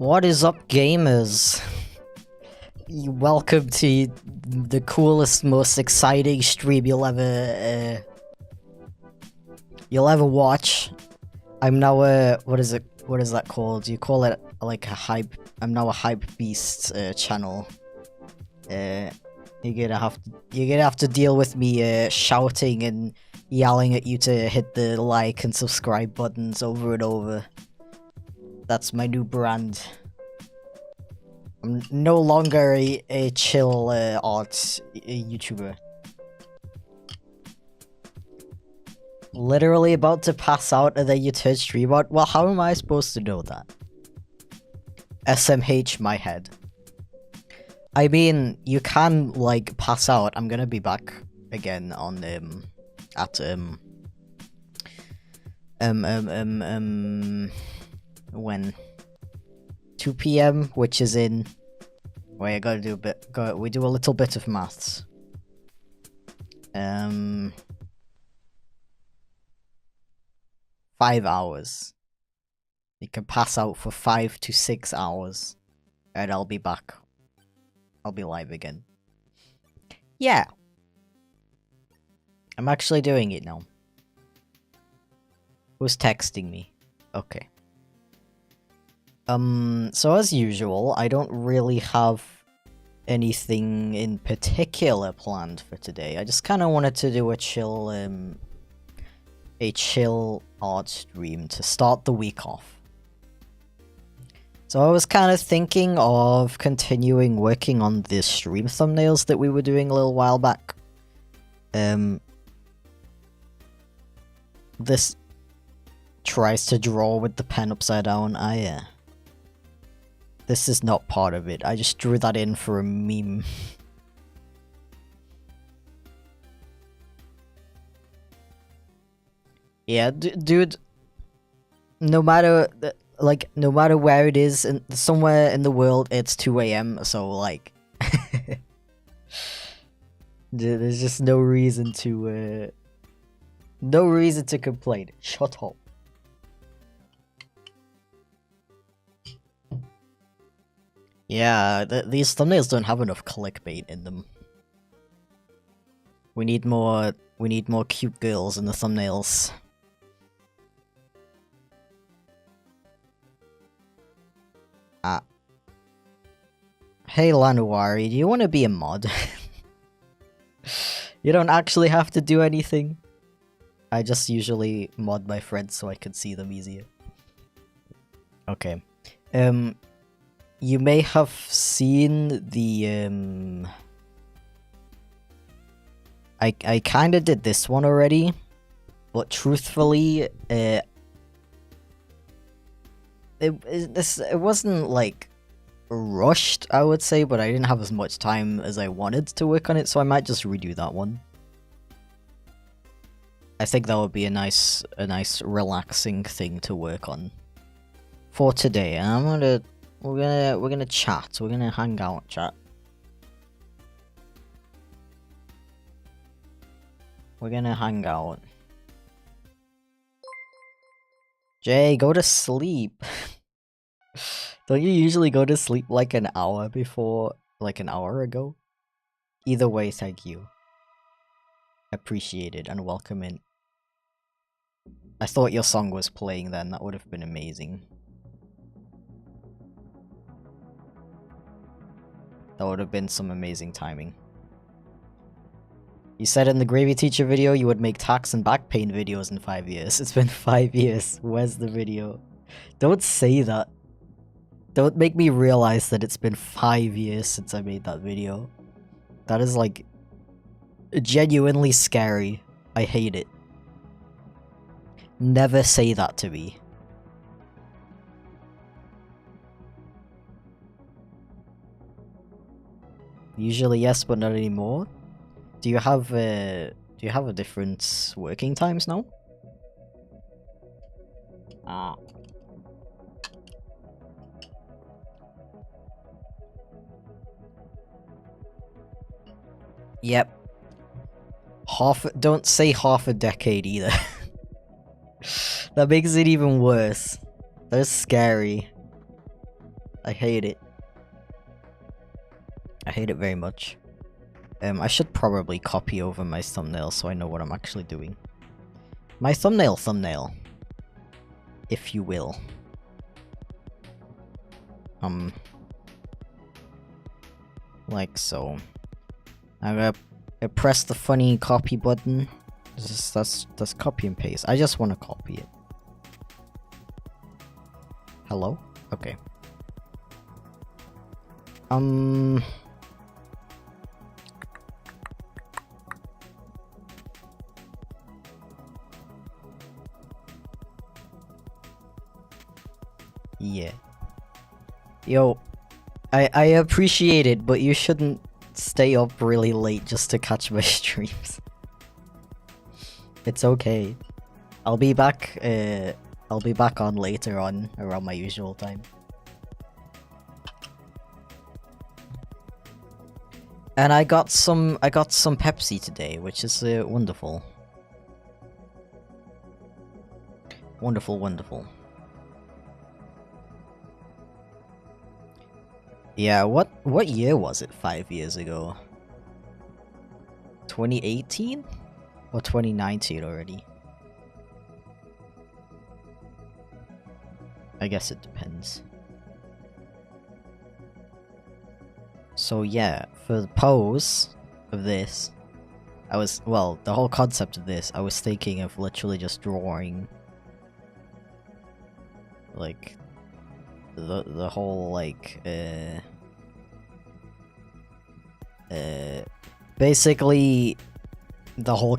What is up, gamers? Welcome to the coolest, most exciting stream you'll ever watch. I'm now what is that called? You call it like a hype? I'm now a hype beast channel. You're gonna have to deal with me shouting and yelling at you to hit the like and subscribe buttons over and over. That's my new brand. I'm no longer a chill art YouTuber. Literally about to pass out and then you turn stream out? Well, how am I supposed to know that? SMH my head. I mean, you can, like, pass out. I'm gonna be back again on, when? 2 PM, which is in... Wait, I gotta do a bit... we do a little bit of maths. 5 hours. You can pass out for 5 to 6 hours. And I'll be back. I'll be live again. Yeah. I'm actually doing it now. Who's texting me? Okay. So as usual, I don't really have anything in particular planned for today. I just kind of wanted to do a chill art stream to start the week off. So I was kind of thinking of continuing working on the stream thumbnails that we were doing a little while back. This tries to draw with the pen upside down. This is not part of it. I just drew that in for a meme. Yeah, dude. No matter where it is, somewhere in the world, it's 2 AM. So like, there's just no reason to complain. Shut up. Yeah, these thumbnails don't have enough clickbait in them. We need more cute girls in the thumbnails. Hey Lanuari, do you want to be a mod? You don't actually have to do anything. I just usually mod my friends so I can see them easier. Okay. You may have seen the, I kinda did this one already, but truthfully, it wasn't, like, rushed, I would say, but I didn't have as much time as I wanted to work on it, so I might just redo that one. I think that would be a nice relaxing thing to work on for today, and we're gonna chat. We're gonna hang out, chat. We're gonna hang out. Jay, go to sleep. Don't you usually go to sleep like an hour before, like an hour ago? Either way, thank you. Appreciate it and welcome in. I thought your song was playing then. That would have been amazing. That would have been some amazing timing. You said in the Gravy Teacher video you would make tax and back pain videos in 5 years. It's been 5 years. Where's the video? Don't say that. Don't make me realize that it's been 5 years since I made that video. That is, like, genuinely scary. I hate it. Never say that to me. Usually yes, but not anymore. Do you have a different working times now? Ah. Yep. Don't say half a decade either. That makes it even worse. That's scary. I hate it. I hate it very much. I should probably copy over my thumbnail so I know what I'm actually doing. My thumbnail, if you will. Like so. I'm gonna press the funny copy button. That's copy and paste. I just want to copy it. Hello? Okay. Yeah. Yo, I appreciate it, but you shouldn't stay up really late just to catch my streams. It's okay. I'll be back on later on around my usual time. And I got some Pepsi today, which is wonderful. Wonderful, wonderful. Yeah, what year was it 5 years ago? 2018? Or 2019 already? I guess it depends. So yeah, for the pose of this, the whole concept of this, I was thinking of literally just drawing like the whole like basically the whole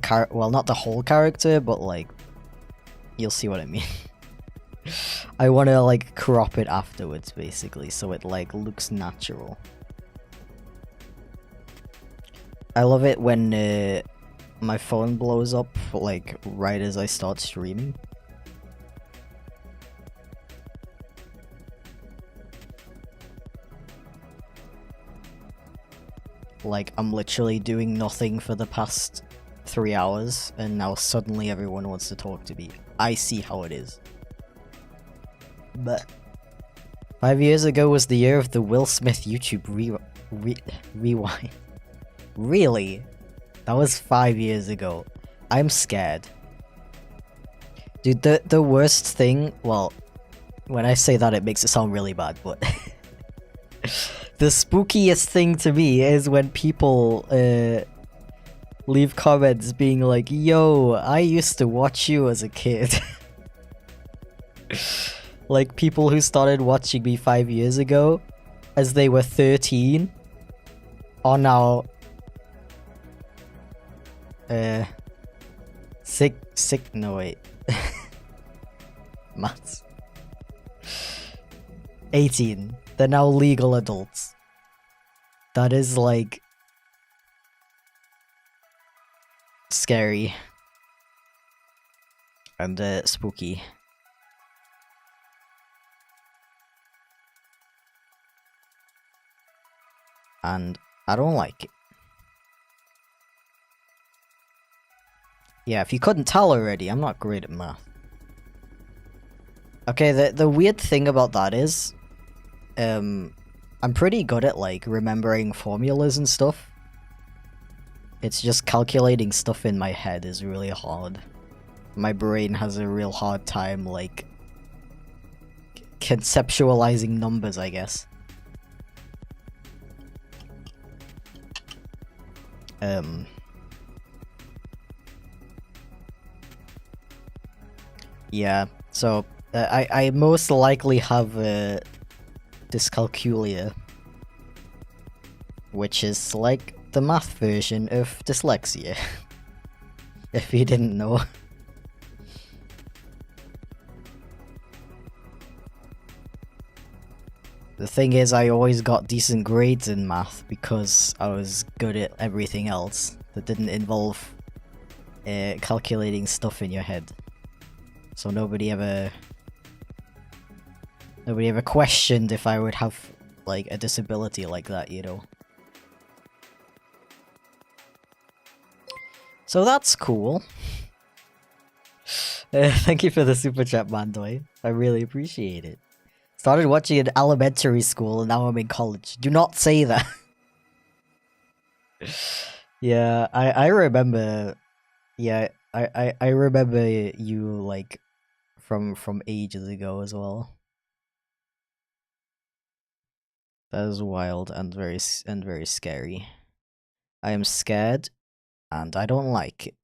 not the whole character, but like you'll see what I mean. I want to like crop it afterwards basically so it like looks natural. I love it when my phone blows up like right as I start streaming. Like, I'm literally doing nothing for the past 3 hours, and now suddenly everyone wants to talk to me. I see how it is. But 5 years ago was the year of the Will Smith YouTube rewind. Really? That was 5 years ago. I'm scared. Dude, the worst thing, well, when I say that it makes it sound really bad, but the spookiest thing to me is when people leave comments being like, yo, I used to watch you as a kid. Like people who started watching me 5 years ago as they were 13 are now no wait. Maths. 18. They're now legal adults. That is like scary and spooky. And I don't like it. Yeah, if you couldn't tell already, I'm not great at math. Okay, the weird thing about that is, I'm pretty good at, like, remembering formulas and stuff. It's just calculating stuff in my head is really hard. My brain has a real hard time, like, conceptualizing numbers, I guess. Yeah, so I most likely have dyscalculia, which is like the math version of dyslexia, if you didn't know. The thing is, I always got decent grades in math because I was good at everything else that didn't involve calculating stuff in your head. So nobody ever questioned if I would have, like, a disability like that, you know? So that's cool. Thank you for the super chat, Mandoy. I really appreciate it. Started watching in elementary school and now I'm in college. Do not say that. Yeah, I remember. Yeah, I remember you like from ages ago as well. That is wild and very scary. I am scared and I don't like it.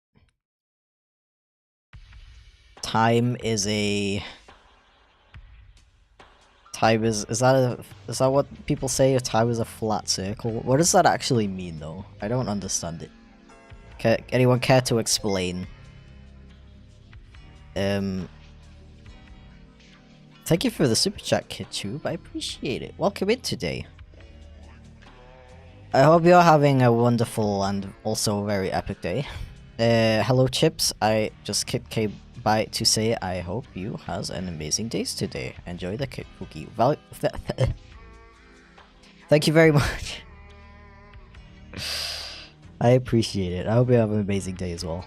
Time is a Time is is that what people say? Time is a flat circle. What does that actually mean though? I don't understand it. Anyone care to explain? Thank you for the super chat, KidTube. I appreciate it. Welcome in today. I hope you're having a wonderful and also very epic day. Hello Chips. I just came by to say I hope you has an amazing day today. Enjoy the cookie. Thank you very much. I appreciate it. I hope you have an amazing day as well.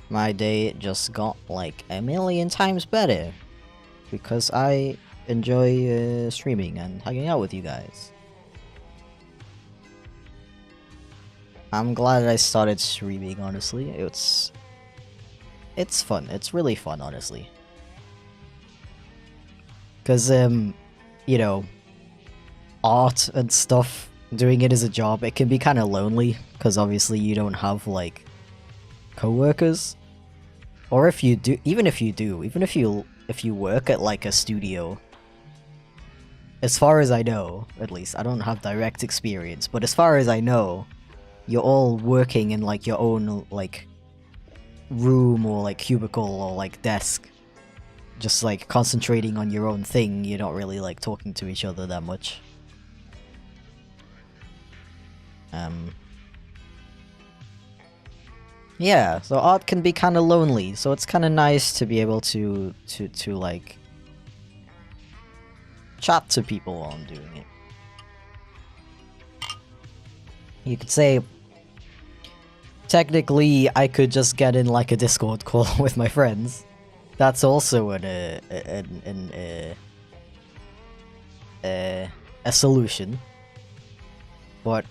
My day just got like a million times better because I enjoy streaming and hanging out with you guys. I'm glad I started streaming, honestly. It's fun. It's really fun, honestly. Because, you know, art and stuff, doing it as a job, it can be kind of lonely, because obviously you don't have, like, co-workers. Or if you do, even if you work at, like, a studio, as far as I know, at least, I don't have direct experience, but as far as I know, you're all working in, like, your own, like, room or, like, cubicle or, like, desk. Just, like, concentrating on your own thing. You're not really, like, talking to each other that much. Yeah, so art can be kind of lonely, so it's kind of nice to be able to, like, chat to people while I'm doing it. You could say, technically, I could just get in, like, a Discord call with my friends. That's also a solution. But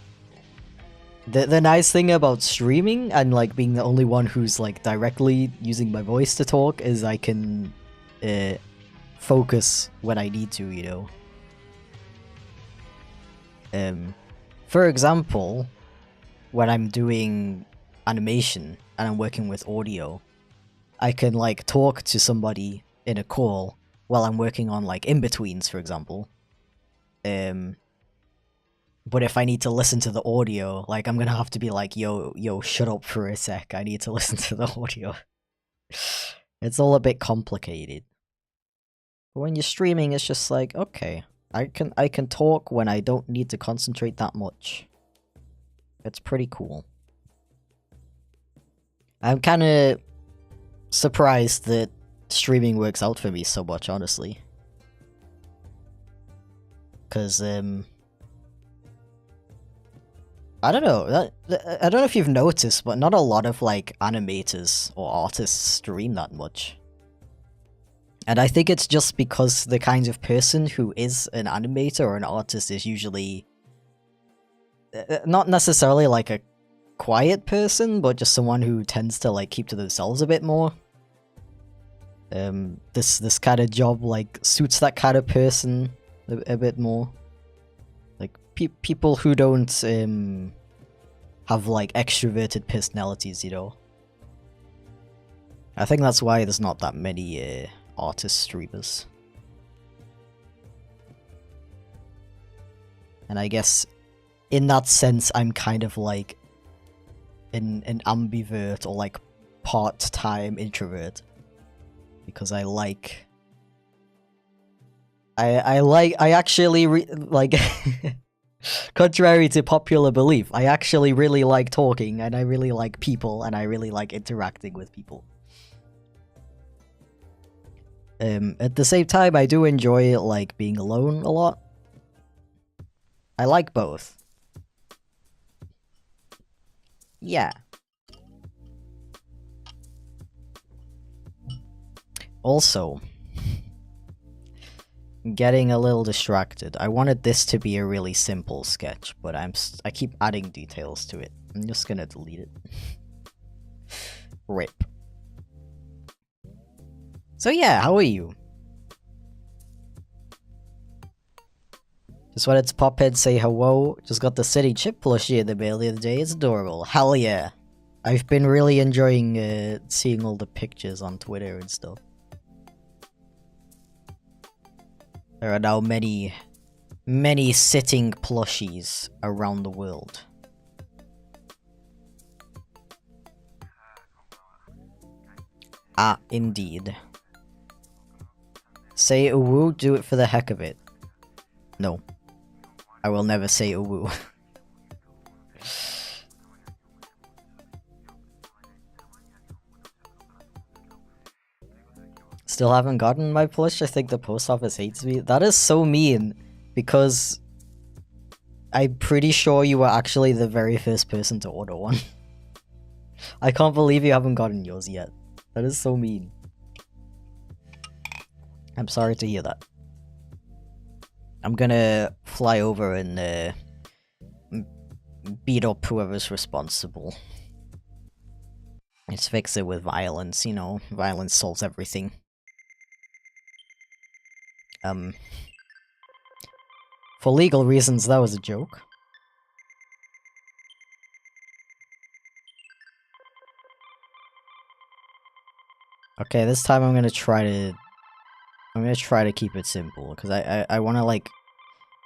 the nice thing about streaming and, like, being the only one who's, like, directly using my voice to talk is I can focus when I need to, you know. For example, when I'm doing animation and I'm working with audio, I can, like, talk to somebody in a call while I'm working on, like, in-betweens, for example. But if I need to listen to the audio, like, I'm gonna have to be like, yo, shut up for a sec, I need to listen to the audio. It's all a bit complicated. But when you're streaming, it's just like, okay, I can talk when I don't need to concentrate that much. It's pretty cool. I'm kinda surprised that streaming works out for me so much, honestly. Because, I don't know. I don't know if you've noticed, but not a lot of, like, animators or artists stream that much. And I think it's just because the kind of person who is an animator or an artist is usually not necessarily, like, a quiet person, but just someone who tends to, like, keep to themselves a bit more. This kind of job, like, suits that kind of person a bit more. Like, people who don't, have, like, extroverted personalities, you know? I think that's why there's not that many, artist streamers. And I guess, in that sense, I'm kind of, like, an ambivert or, like, part-time introvert. Because I like... I actually, like... Contrary to popular belief, I actually really like talking, and I really like people, and I really like interacting with people. At the same time, I do enjoy, like, being alone a lot. I like both. Yeah. Also, getting a little distracted. I wanted this to be a really simple sketch, but I keep adding details to it. I'm just gonna delete it. Rip. So yeah, how are you? Just wanted to pop in, say hello. Just got the City Chip plushie in the mail the other day. It's adorable. Hell yeah. I've been really enjoying seeing all the pictures on Twitter and stuff. There are now many sitting plushies around the world. Ah, indeed. Say a woo, do it for the heck of it. No. I will never say a woo. Still haven't gotten my plush. I think the post office hates me. That is so mean, because I'm pretty sure you were actually the very first person to order one. I can't believe you haven't gotten yours yet. That is so mean. I'm sorry to hear that. I'm gonna fly over and beat up whoever's responsible. Let's fix it with violence, you know. Violence solves everything. For legal reasons, that was a joke. Okay, this time I'm gonna try to keep it simple, because I wanna, like...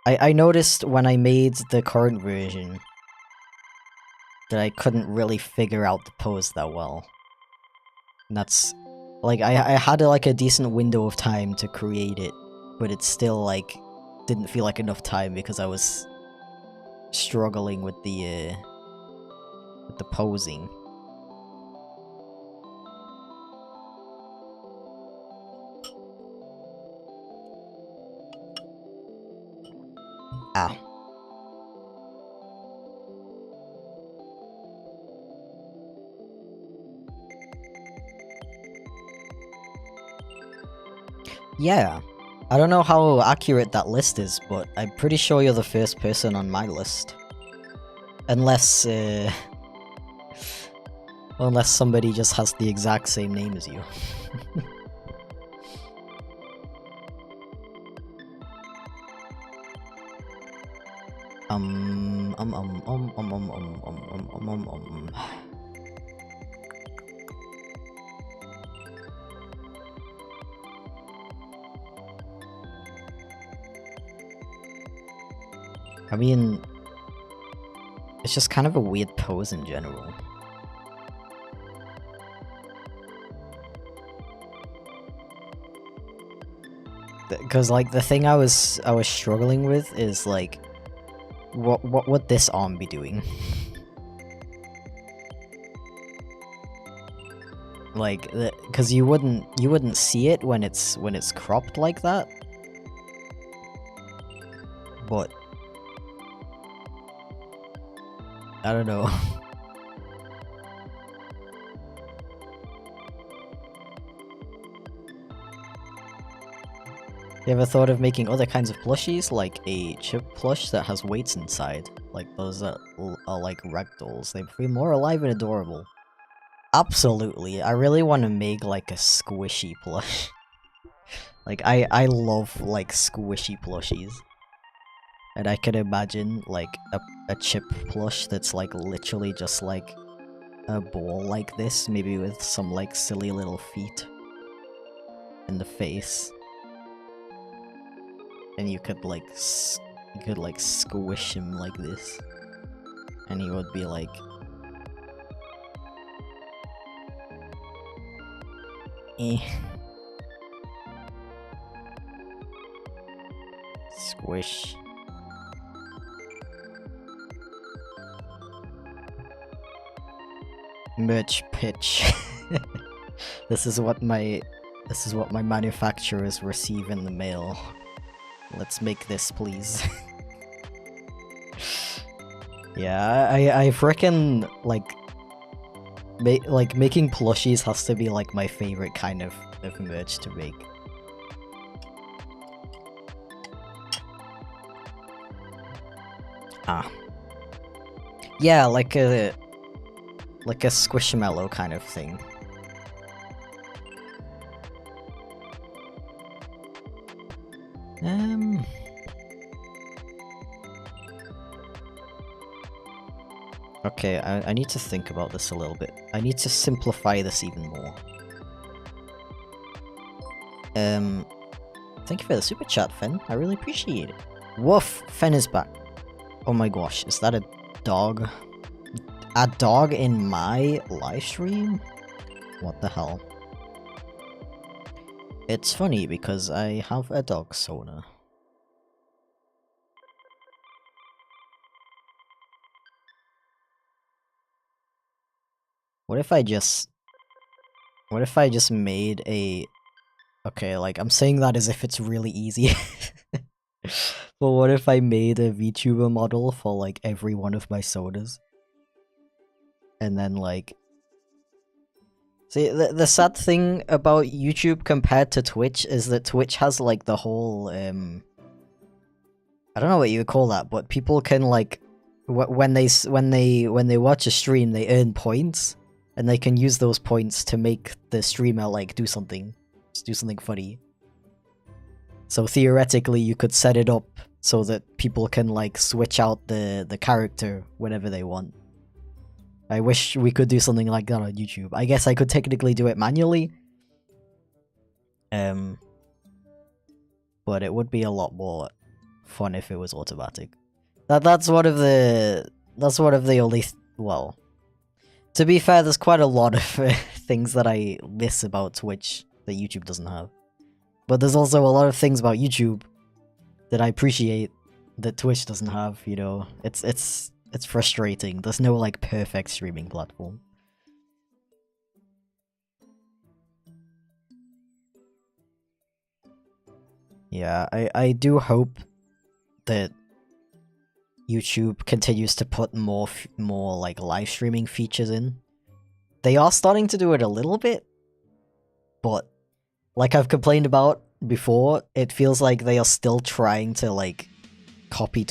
I noticed when I made the current version that I couldn't really figure out the pose that well. And that's... Like, I had, like, a decent window of time to create it, but it still, like, didn't feel like enough time because I was struggling with the posing. Ah. Yeah. I don't know how accurate that list is, but I'm pretty sure you're the first person on my list. Unless, unless somebody just has the exact same name as you. I mean, it's just kind of a weird pose in general. Because, like, the thing I was struggling with is, like, what would this arm be doing? Like, because you wouldn't see it when it's cropped like that. But I don't know. You ever thought of making other kinds of plushies, like a chip plush that has weights inside? Like those that are like ragdolls. They feel more alive and adorable. Absolutely. I really want to make like a squishy plush. Like I love like squishy plushies. And I could imagine like a chip plush that's like literally just like a ball like this, maybe with some like silly little feet in the face. And you could like squish him like this, and he would be like, eh. Squish. Merch pitch. This is what my manufacturers receive in the mail. Let's make this, please. Yeah, I freaking like making plushies has to be like my favorite kind of merch to make. Ah. Yeah, like a squishmallow kind of thing. Okay, I need to think about this a little bit. I need to simplify this even more. Thank you for the super chat, Fen. I really appreciate it. Woof! Fen is back. Oh my gosh, is that a dog? A dog in my live stream? What the hell? It's funny because I have a dog sauna. What if I just made a... Okay, like, I'm saying that as if it's really easy. But what if I made a VTuber model for, like, every one of my sodas? And then, like... See, the sad thing about YouTube compared to Twitch is that Twitch has, like, the whole, I don't know what you would call that, but people can, like... When they watch a stream, they earn points. And they can use those points to make the streamer, like, do something funny. So theoretically, you could set it up so that people can, like, switch out the character whenever they want. I wish we could do something like that on YouTube. I guess I could technically do it manually. But it would be a lot more fun if it was automatic. That's one of the only... well... To be fair, there's quite a lot of things that I miss about Twitch that YouTube doesn't have. But there's also a lot of things about YouTube that I appreciate that Twitch doesn't have, you know. It's frustrating. There's no, like, perfect streaming platform. Yeah, I do hope that YouTube continues to put more like live streaming features in. They are starting to do it a little bit, but like I've complained about before, it feels like they are still trying to like copy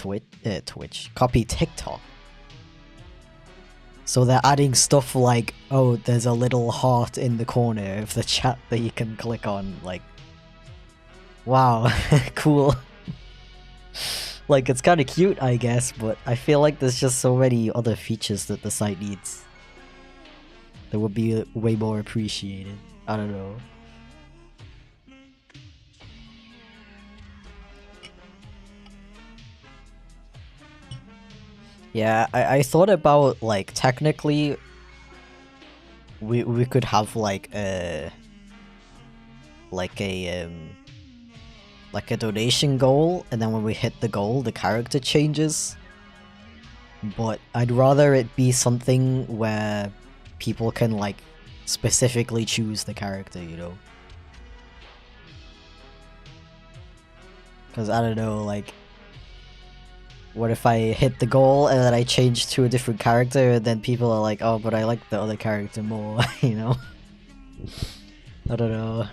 copy TikTok. So they're adding stuff like, oh, there's a little heart in the corner of the chat that you can click on, like, wow, cool. Like, it's kind of cute, I guess, but I feel like there's just so many other features that the site needs that would be way more appreciated. I don't know. Yeah, I thought about, like, technically we could have like a donation goal, and then when we hit the goal, the character changes. But I'd rather it be something where people can, like, specifically choose the character, you know? Because, I don't know, like... What if I hit the goal and then I change to a different character, and then people are like, oh, but I like the other character more, you know? I don't know.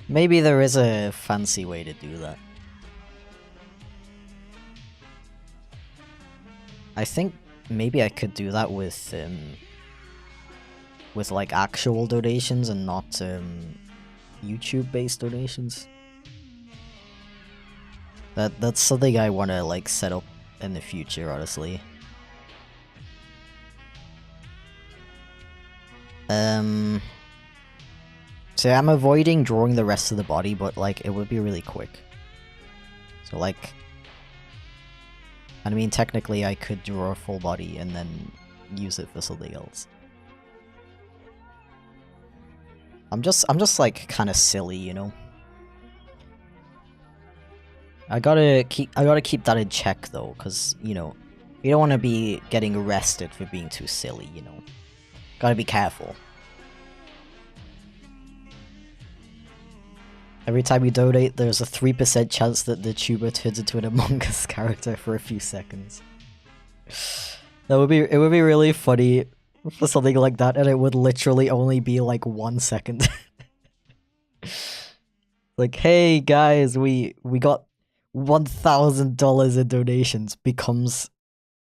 Maybe there is a fancy way to do that. I think maybe I could do that with like actual donations and not YouTube-based donations. That's something I want to like set up in the future, honestly. So I'm avoiding drawing the rest of the body, but like it would be really quick. So like, I mean, technically I could draw a full body and then use it for something else. I'm just like kind of silly, you know. I gotta keep that in check though, cause you know, you don't want to be getting arrested for being too silly, you know. Gotta be careful. Every time you donate, there's a 3% chance that the tuber turns into an Among Us character for a few seconds. It would be really funny for something like that, and it would literally only be like 1 second. Like, hey guys, we got $1,000 in donations becomes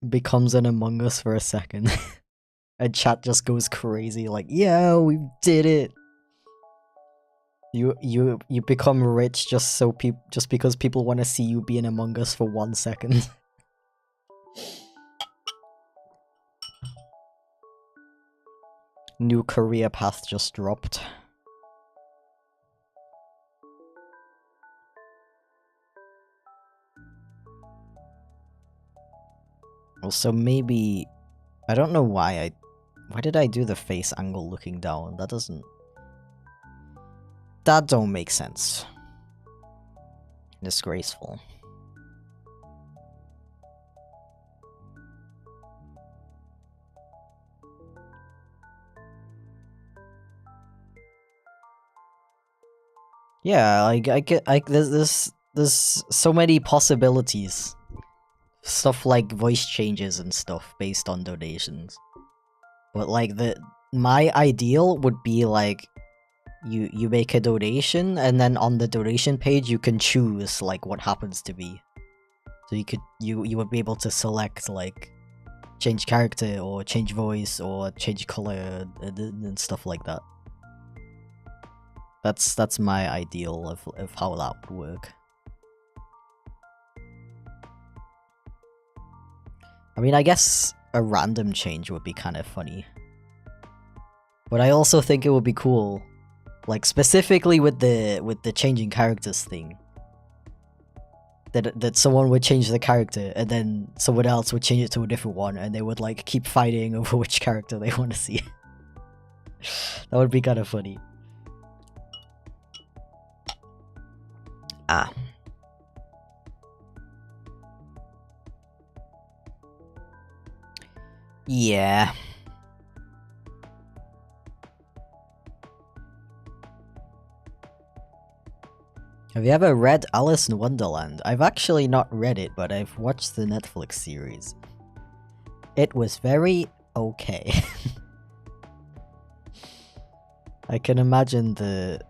an Among Us for a second. And chat just goes crazy like, yeah, we did it. You become rich just because people want to see you be an Among Us for 1 second. New career path just dropped. Also, maybe... I don't know why why did I do the face angle looking down? That doesn't... That don't make sense. Disgraceful. Yeah, like there's so many possibilities. Stuff like voice changes and stuff based on donations. But like my ideal would be like you make a donation and then on the donation page you can choose like what happens to be. So you would be able to select like change character or change voice or change color and stuff like that. That's my ideal of how that would work. I mean, I guess a random change would be kind of funny. But I also think it would be cool, like specifically with the changing characters thing. That someone would change the character and then someone else would change it to a different one and they would like keep fighting over which character they want to see. That would be kind of funny. Ah. Yeah. Have you ever read Alice in Wonderland? I've actually not read it, but I've watched the Netflix series. It was very okay. I can imagine the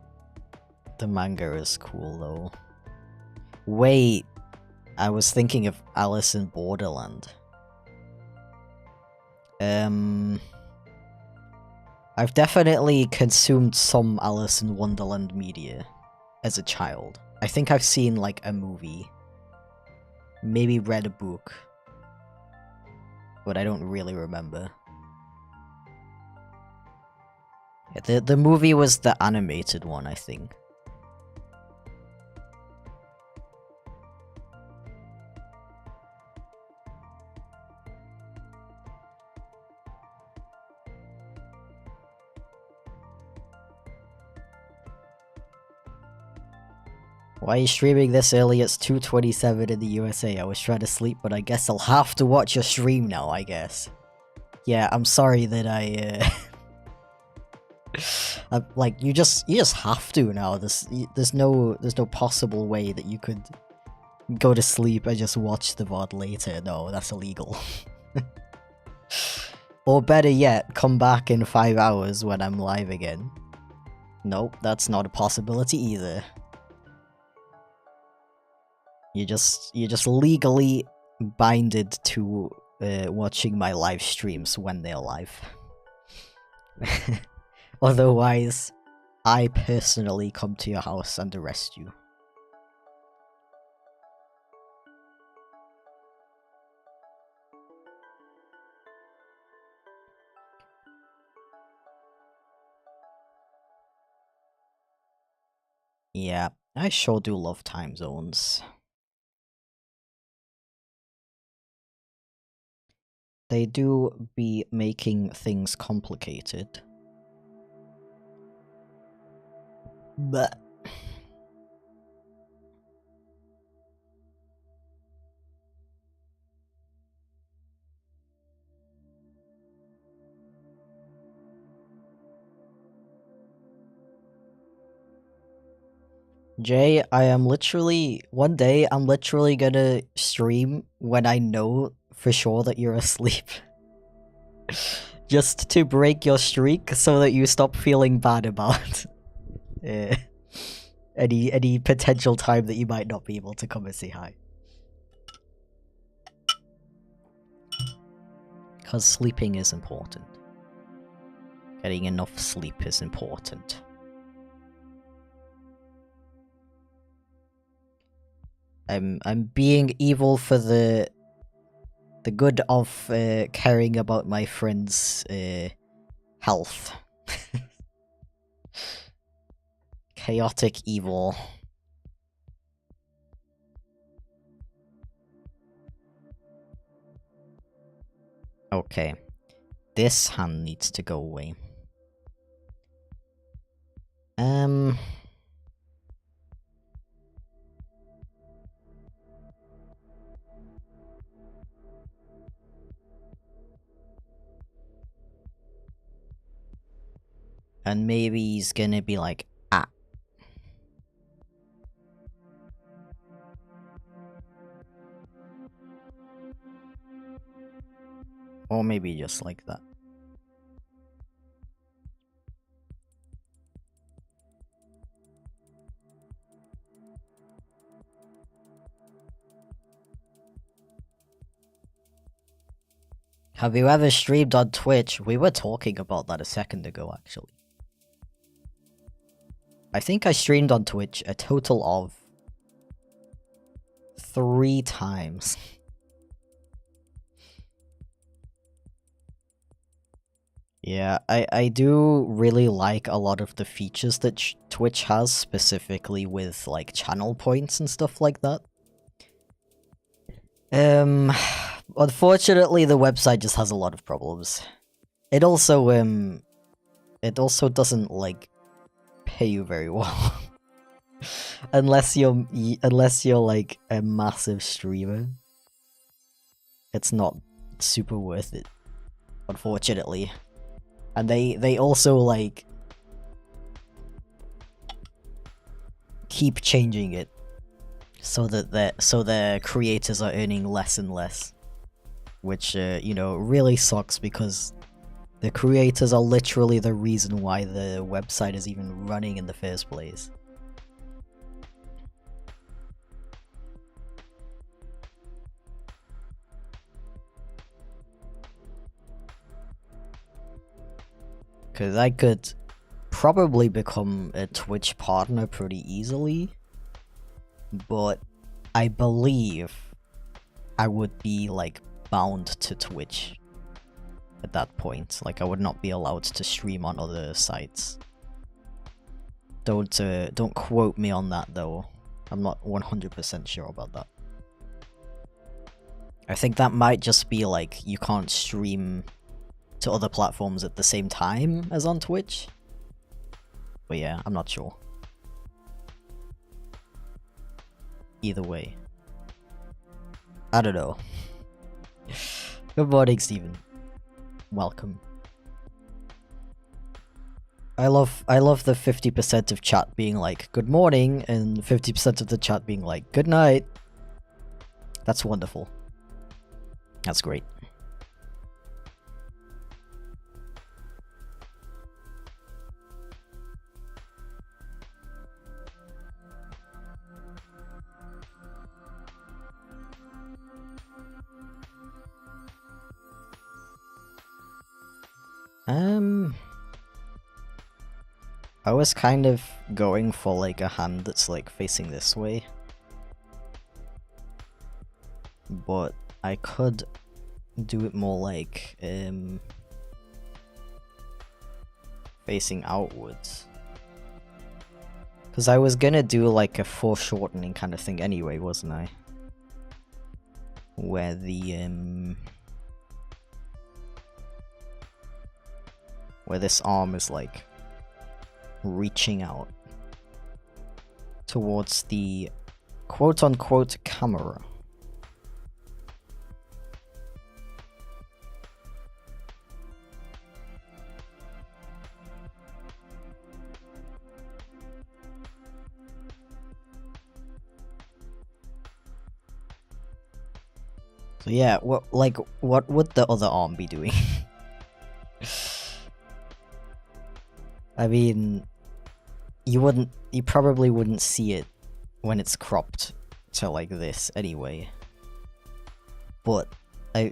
manga is cool though. Wait, I was thinking of Alice in Borderland. I've definitely consumed some Alice in Wonderland media as a child. I think I've seen like a movie. Maybe read a book. But I don't really remember. Yeah, the movie was the animated one, I think. Why are you streaming this early? It's 2:27 in the USA. I was trying to sleep, but I guess I'll have to watch your stream now, I guess. Yeah, I'm sorry that like, you just have to now. There's no possible way that you could go to sleep and just watch the VOD later. No, that's illegal. Or better yet, come back in 5 hours when I'm live again. Nope, that's not a possibility either. You're just legally binded to watching my live streams when they're live. Otherwise, I personally come to your house and arrest you. Yeah, I sure do love time zones. They do be making things complicated. But Jay, one day I'm literally gonna stream when I know for sure that you're asleep. Just to break your streak so that you stop feeling bad about any potential time that you might not be able to come and say hi. Because sleeping is important. Getting enough sleep is important. I'm being evil for the good of caring about my friend's health. Chaotic evil. Okay. This hand needs to go away. And maybe he's gonna be like, ah. Or maybe just like that. Have you ever streamed on Twitch? We were talking about that a second ago, actually. I think I streamed on Twitch a total of 3 times. Yeah, I do really like a lot of the features that Twitch has, specifically with like channel points and stuff like that. Unfortunately, the website just has a lot of problems. It also doesn't like pay you very well. unless you're like a massive streamer. It's not super worth it, unfortunately. And they also like keep changing it so that their creators are earning less and less, which you know, really sucks, because the creators are literally the reason why the website is even running in the first place. Because I could probably become a Twitch partner pretty easily, but I believe I would be like bound to Twitch at that point. Like, I would not be allowed to stream on other sites. Don't quote me on that though. I'm not 100% sure about that. I think that might just be like, you can't stream to other platforms at the same time as on Twitch. But yeah, I'm not sure. Either way. I don't know. Good morning, Steven. Welcome. I love the 50% of chat being like, good morning, and 50% of the chat being like, good night. That's wonderful. That's great. I was kind of going for like a hand that's like facing this way, but I could do it more like facing outwards, because I was gonna do like a foreshortening kind of thing anyway, wasn't I? Where the where this arm is like reaching out towards the quote-unquote camera. So yeah, what would the other arm be doing? I mean, you probably wouldn't see it when it's cropped to like this anyway. But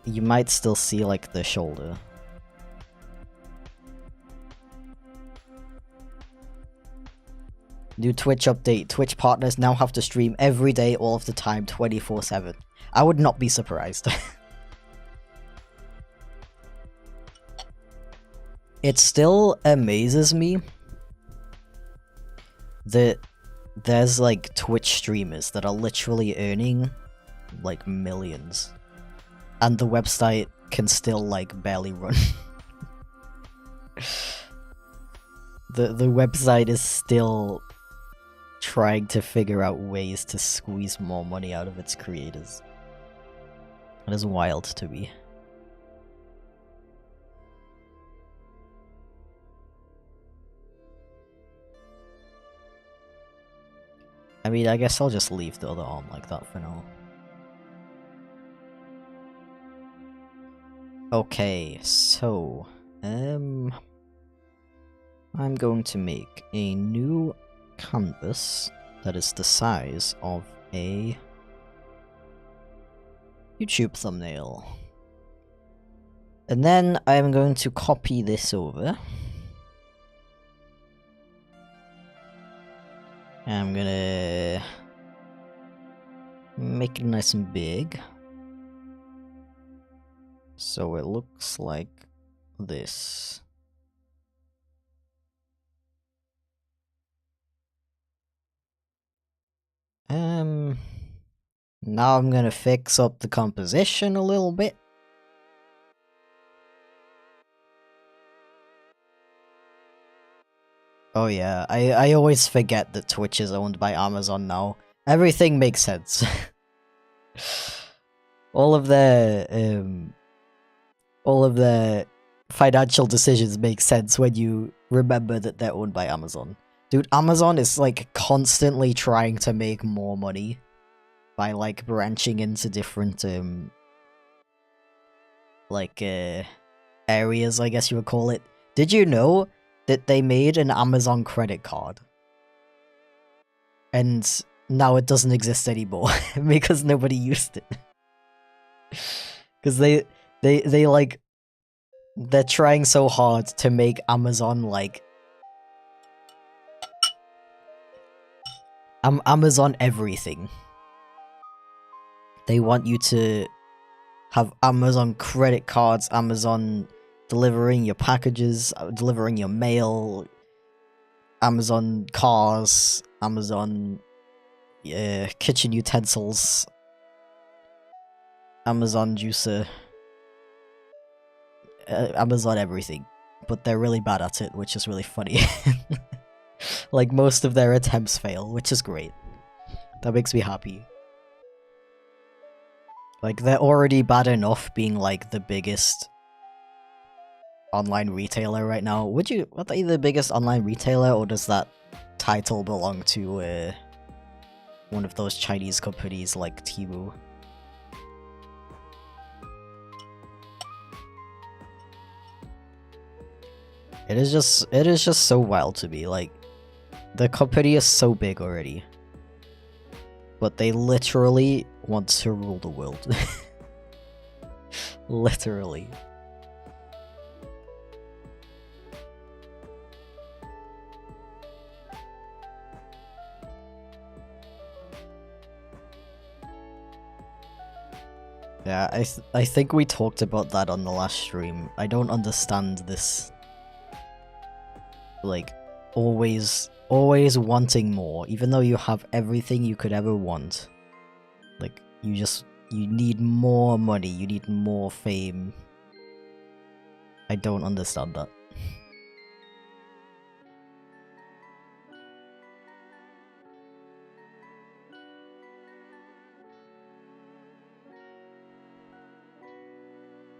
you might still see like the shoulder. New Twitch update. Twitch partners now have to stream every day, all of the time, 24/7. I would not be surprised. It still amazes me that there's like Twitch streamers that are literally earning like millions. And the website can still like barely run. The website is still trying to figure out ways to squeeze more money out of its creators. It is wild to me. I mean, I guess I'll just leave the other arm like that for now. Okay, so, I'm going to make a new canvas that is the size of a YouTube thumbnail. And then I'm going to copy this over. I'm gonna make it nice and big. So it looks like this. Now I'm gonna fix up the composition a little bit. Oh yeah, I always forget that Twitch is owned by Amazon now. Everything makes sense. all of their financial decisions make sense when you remember that they're owned by Amazon. Dude, Amazon is like constantly trying to make more money by like branching into different areas, I guess you would call it. Did you know that they made an Amazon credit card? And now it doesn't exist anymore because nobody used it. Because they like, they're trying so hard to make Amazon like Amazon everything. They want you to have Amazon credit cards, Amazon delivering your packages, delivering your mail, Amazon cars, Amazon kitchen utensils, Amazon juicer, Amazon everything. But they're really bad at it, which is really funny. Like, most of their attempts fail, which is great. That makes me happy. Like, they're already bad enough being, like, the biggest online retailer right now. Are they the biggest online retailer, or does that title belong to, one of those Chinese companies like Temu? It is just so wild to me, like, the company is so big already. But they literally want to rule the world. Literally. Yeah, I think we talked about that on the last stream. I don't understand this, like, always wanting more, even though you have everything you could ever want. Like, you need more money, you need more fame. I don't understand that.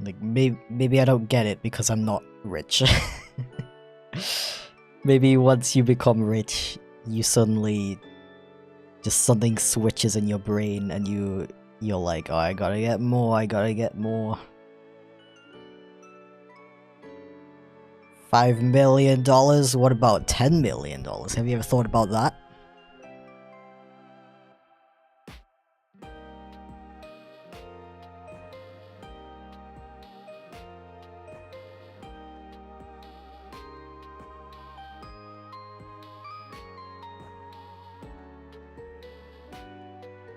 Like, maybe I don't get it because I'm not rich. Maybe once you become rich, you suddenly just something switches in your brain and you're like, oh, I gotta get more, I gotta get more. $5 million? What about $10 million? Have you ever thought about that?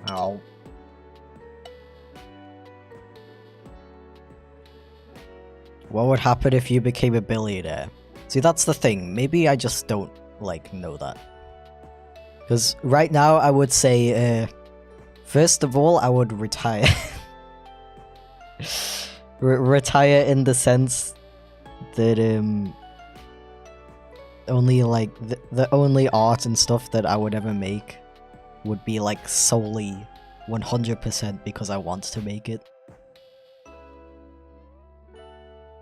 Ow. What would happen if you became a billionaire? See, that's the thing. Maybe I just don't, like, know that. Because right now, I would say, first of all, I would retire. Retire in the sense that, only, like, the only art and stuff that I would ever make would be, like, solely 100% because I want to make it.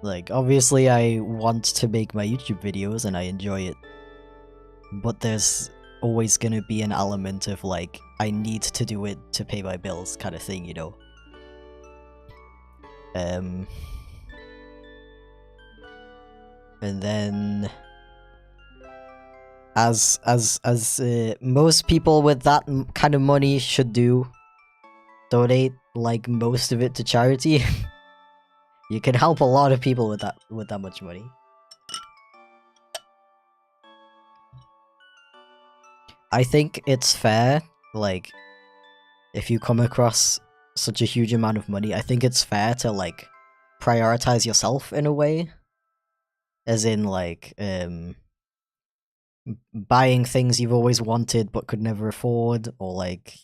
Like, obviously I want to make my YouTube videos and I enjoy it. But there's always gonna be an element of, like, I need to do it to pay my bills kind of thing, you know? And then... As most people with that kind of money should do, donate, like, most of it to charity. You can help a lot of people with that much money. I think it's fair, like, if you come across such a huge amount of money, I think it's fair to, like, prioritize yourself in a way. As in, like, buying things you've always wanted but could never afford, or, like,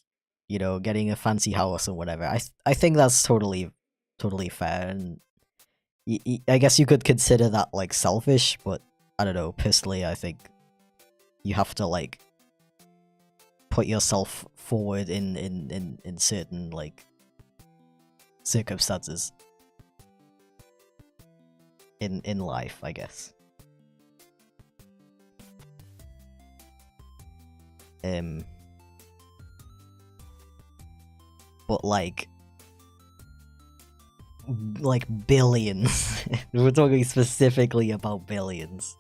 you know, getting a fancy house or whatever. I think that's totally fair, and I guess you could consider that, like, selfish, but I don't know, personally I think you have to, like, put yourself forward in certain, like, circumstances in life, I guess. But like billions. We're talking specifically about billions.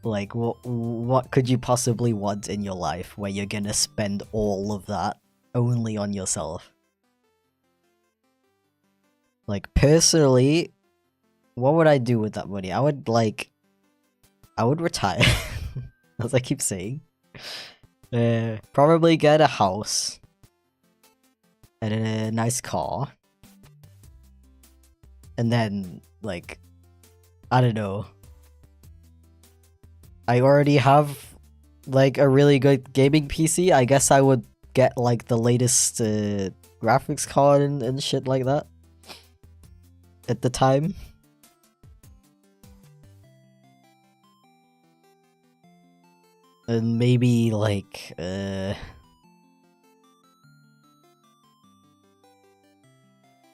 Like, what could you possibly want in your life where you're gonna spend all of that only on yourself? Like, personally, what would I do with that money? I would retire, as I keep saying. Probably get a house and a nice car, and then, like, I don't know. I already have, like, a really good gaming PC. I guess I would get, like, the latest graphics card and shit like that at the time. And maybe, like,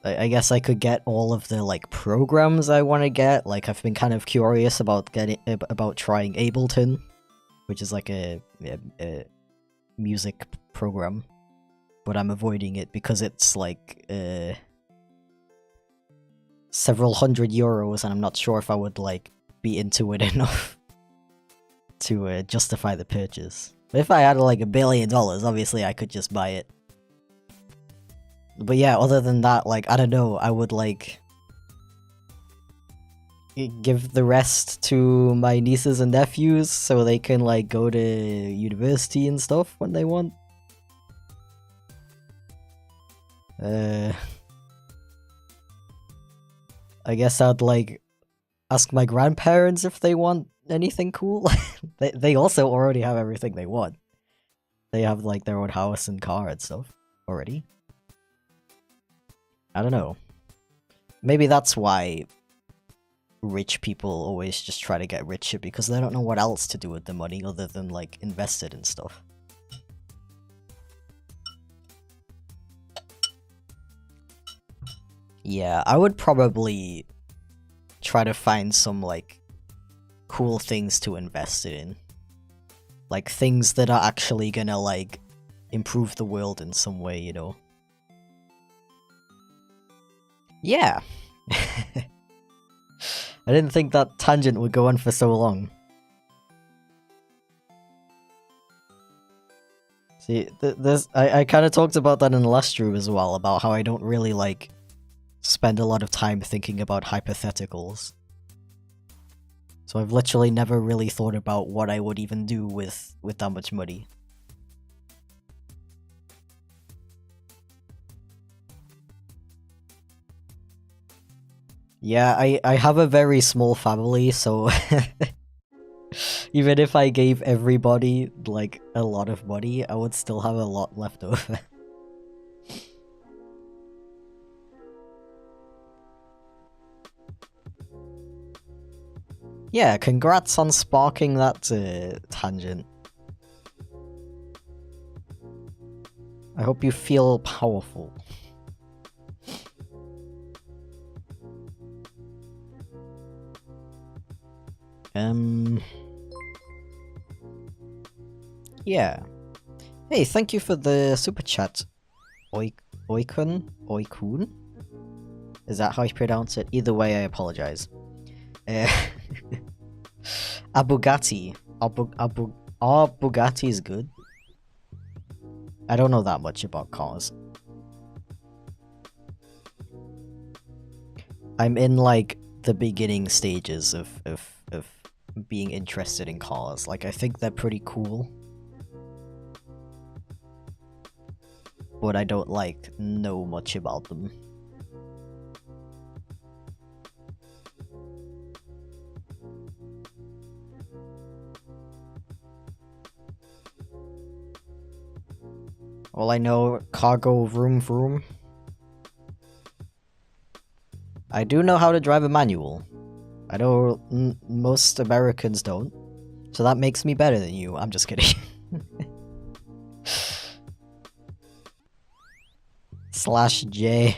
I guess I could get all of the, like, programs I want to get. Like, I've been kind of curious about trying Ableton, which is like a music program, but I'm avoiding it because it's like several €100, and I'm not sure if I would, like, be into it enough to justify the purchase. But if I had, like, $1 billion, obviously I could just buy it. But yeah, other than that, like, I don't know, I would, like, give the rest to my nieces and nephews so they can, like, go to university and stuff when they want. I guess I'd, like, ask my grandparents if they want anything cool. They also already have everything they want. They have, like, their own house and car and stuff already. I don't know. Maybe that's why rich people always just try to get richer, because they don't know what else to do with the money other than, like, invest it in stuff. Yeah, I would probably try to find some, like, cool things to invest it in. Like, things that are actually gonna, like, improve the world in some way, you know? Yeah. I didn't think that tangent would go on for so long. See, I kind of talked about that in the last stream as well, about how I don't really, like, spend a lot of time thinking about hypotheticals. So I've literally never really thought about what I would even do with that much money. Yeah, I have a very small family, so even if I gave everybody, like, a lot of money, I would still have a lot left over. Yeah, congrats on sparking that tangent. I hope you feel powerful. Yeah. Hey, thank you for the super chat. Oikun? Oikun? Is that how you pronounce it? Either way, I apologize. Bugatti. Are Bugattis good? I don't know that much about cars. I'm in, like, the beginning stages of being interested in cars. Like, I think they're pretty cool. But I don't, like, know much about them. All I know, cargo vroom vroom. I do know how to drive a manual. I know most Americans don't. So that makes me better than you. I'm just kidding. /J.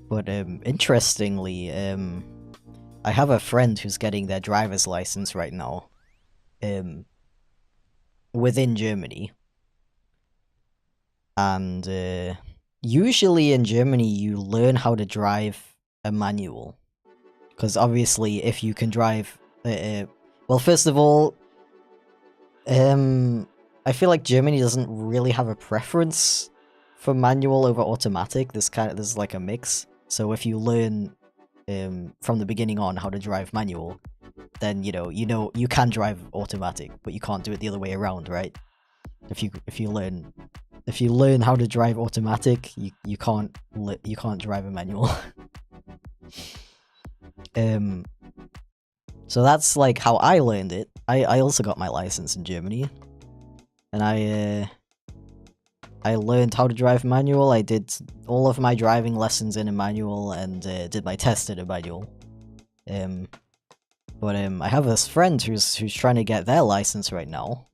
But interestingly, I have a friend who's getting their driver's license right now. Within Germany. And usually in Germany you learn how to drive a manual. Because obviously if you can drive... well, first of all, I feel like Germany doesn't really have a preference for manual over automatic. There's like a mix. So if you learn from the beginning on how to drive manual, then you can drive automatic, but you can't do it the other way around, right? If you learn how to drive automatic, you can't drive a manual. So that's like how I learned it. I also got my license in Germany, and I learned how to drive manual. I did all of my driving lessons in a manual and did my test in a manual. But I have this friend who's trying to get their license right now,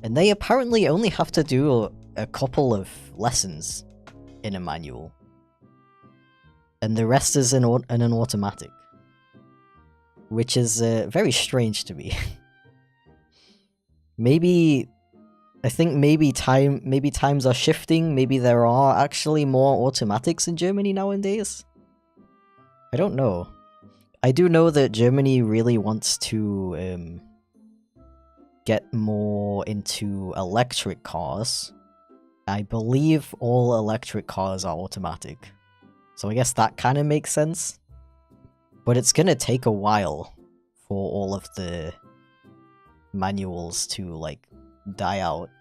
and they apparently only have to do a couple of lessons in a manual, and the rest is in an automatic, which is very strange to me. I think maybe times are shifting. Maybe there are actually more automatics in Germany nowadays. I don't know. I do know that Germany really wants to get more into electric cars. I believe all electric cars are automatic. So I guess that kind of makes sense. But it's gonna take a while for all of the manuals to, like, die out.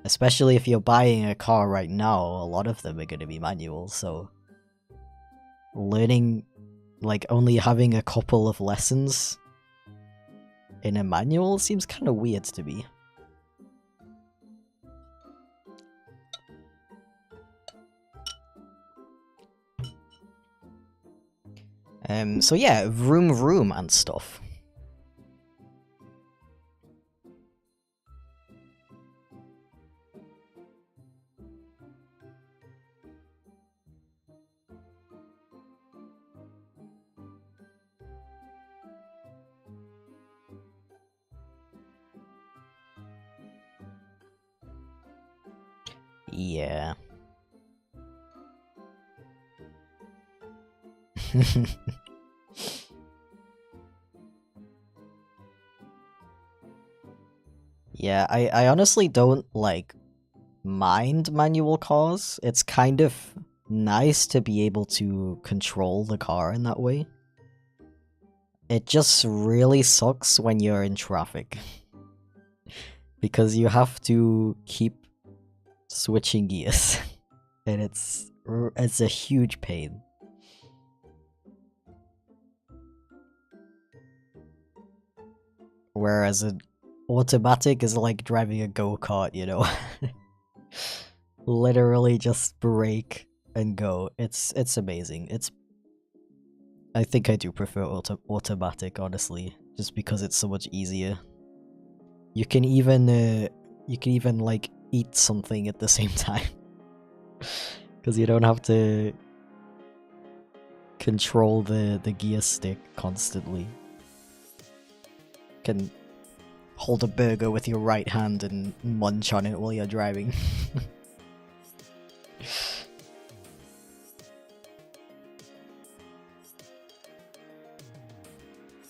Especially if you're buying a car right now, a lot of them are gonna be manual, so... learning, like, only having a couple of lessons in a manual seems kind of weird to me. So yeah, vroom vroom and stuff. Yeah. Yeah, I honestly don't, like, mind manual cars. It's kind of nice to be able to control the car in that way. It just really sucks when you're in traffic. Because you have to keep switching gears. And it's a huge pain. Whereas an automatic is like driving a go-kart, you know? Literally just brake and go. It's amazing. I think I do prefer automatic, honestly, just because it's so much easier. You can even like eat something at the same time. Because you don't have to control the gear stick constantly. Can hold a burger with your right hand and munch on it while you're driving.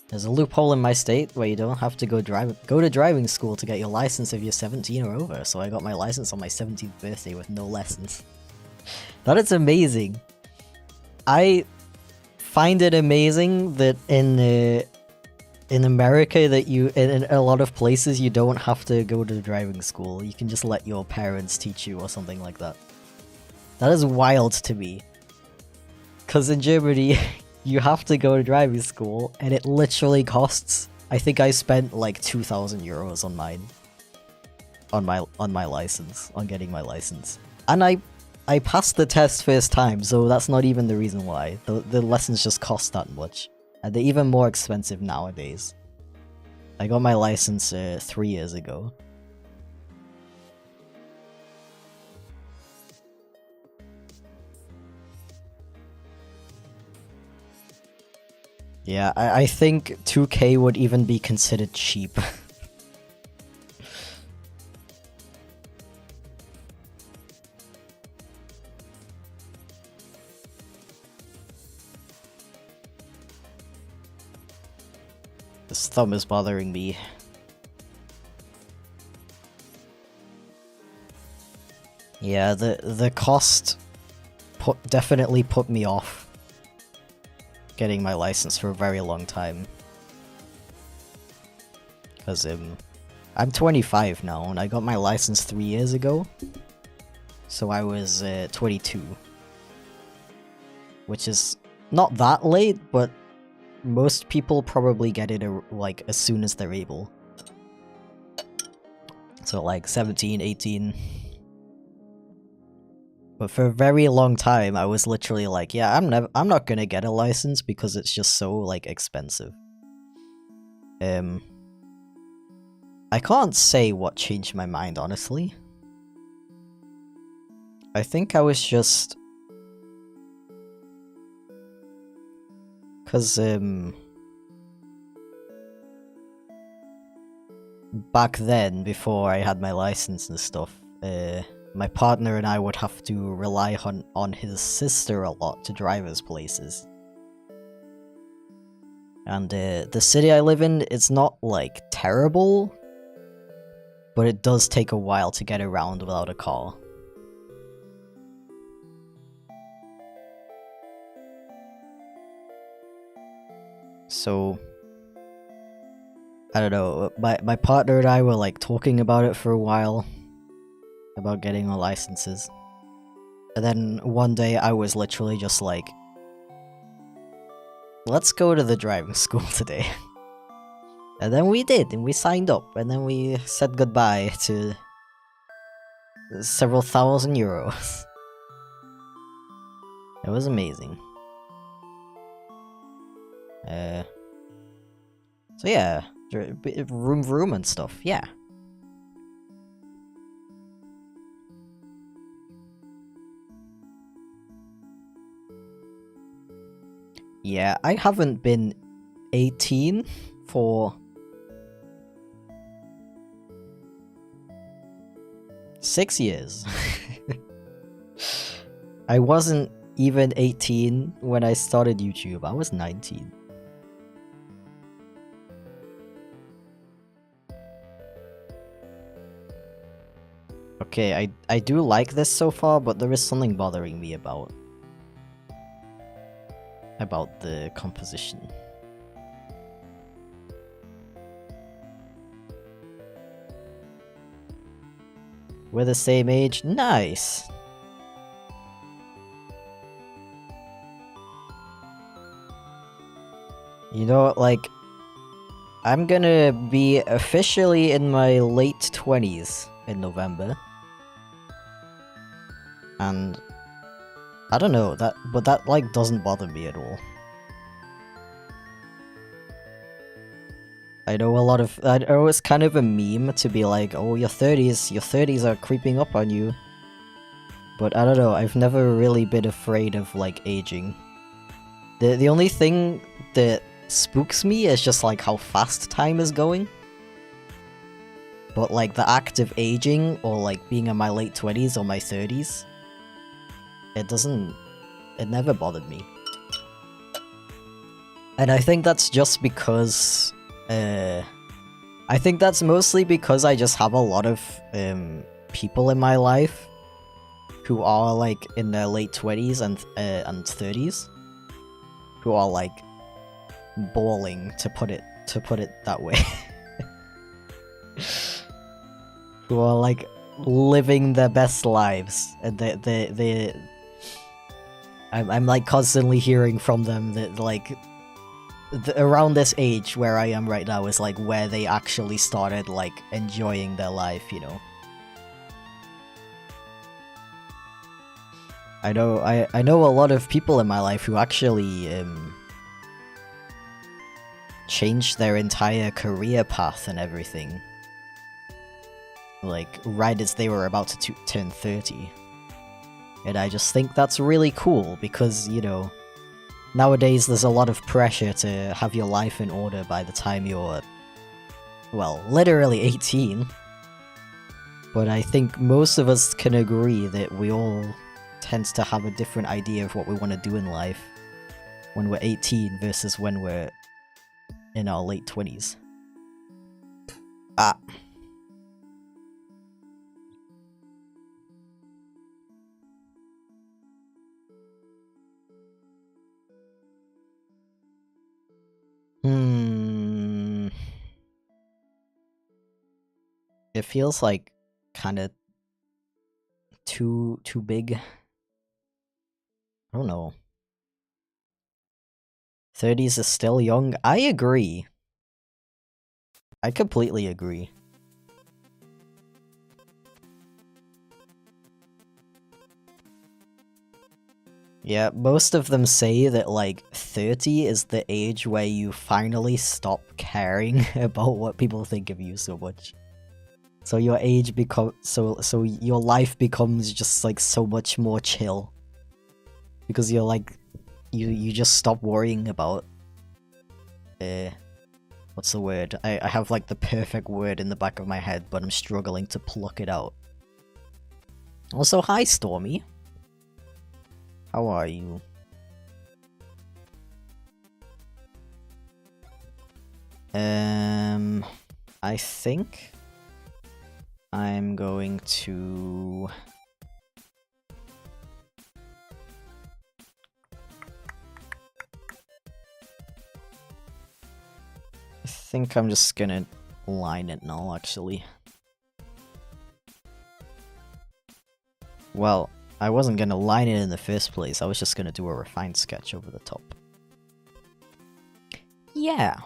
There's a loophole in my state where you don't have to go to driving school to get your license if you're 17 or over, so I got my license on my 17th birthday with no lessons. That is amazing. I find it amazing that in America that in a lot of places you don't have to go to driving school. You can just let your parents teach you or something like that. That is wild to me. Cause in Germany you have to go to driving school and it literally costs, I think I spent like 2,000 euros on mine. On my license, on getting my license. And I passed the test first time, so that's not even the reason why. The lessons just cost that much. And they're even more expensive nowadays. I got my license 3 years ago. Yeah, I think 2K would even be considered cheap. This thumb is bothering me. Yeah, the cost definitely put me off getting my license for a very long time. Because I'm 25 now and I got my license 3 years ago. So I was 22. Which is not that late, but most people probably get it like as soon as they're able. So like 17, 18. But for a very long time I was literally like, yeah, I'm not gonna get a license because it's just so like expensive. I can't say what changed my mind, honestly. I think I was just cause back then, before I had my license and stuff, my partner and I would have to rely on his sister a lot to drive us places. And the city I live in, it's not, like, terrible, but it does take a while to get around without a car. So, I don't know, my partner and I were, like, talking about it for a while, about getting our licenses. And then one day I was literally just like, let's go to the driving school today. And then we did, and we signed up, and then we said goodbye to several thousand euros. It was amazing. So yeah, vroom vroom and stuff, yeah. Yeah, I haven't been 18 for 6 years. I wasn't even 18 when I started YouTube. I was 19. Okay, I do like this so far, but there is something bothering me about the composition. We're the same age? Nice! You know, like, I'm gonna be officially in my late 20s in November. And I don't know, but that like doesn't bother me at all. I know it's kind of a meme to be like, oh, your 30s are creeping up on you. But I don't know, I've never really been afraid of like aging. The only thing that spooks me is just like how fast time is going. But like the act of aging or like being in my late 20s or my 30s, it never bothered me. And I think that's just because I think that's mostly because I just have a lot of people in my life who are like in their late 20s and 30s who are like balling, to put it that way. Who are like living their best lives, and I'm like constantly hearing from them that like around this age where I am right now is like where they actually started like enjoying their life, you know. I know a lot of people in my life who actually changed their entire career path and everything, like right as they were about to turn 30. And I just think that's really cool because, you know, nowadays there's a lot of pressure to have your life in order by the time you're, well, literally 18. But I think most of us can agree that we all tend to have a different idea of what we want to do in life when we're 18 versus when we're in our late 20s. Ah. It feels like kind of too big. I don't know. 30s is still young. I agree. I completely agree. Yeah, most of them say that like 30 is the age where you finally stop caring about what people think of you so much. So your age so your life becomes just like so much more chill. Because you're like you just stop worrying about what's the word? I have like the perfect word in the back of my head, but I'm struggling to pluck it out. Also, hi Stormy. How are you? I think I'm going to I'm just gonna line it now, actually. Well, I wasn't gonna line it in the first place, I was just gonna do a refined sketch over the top. Yeah.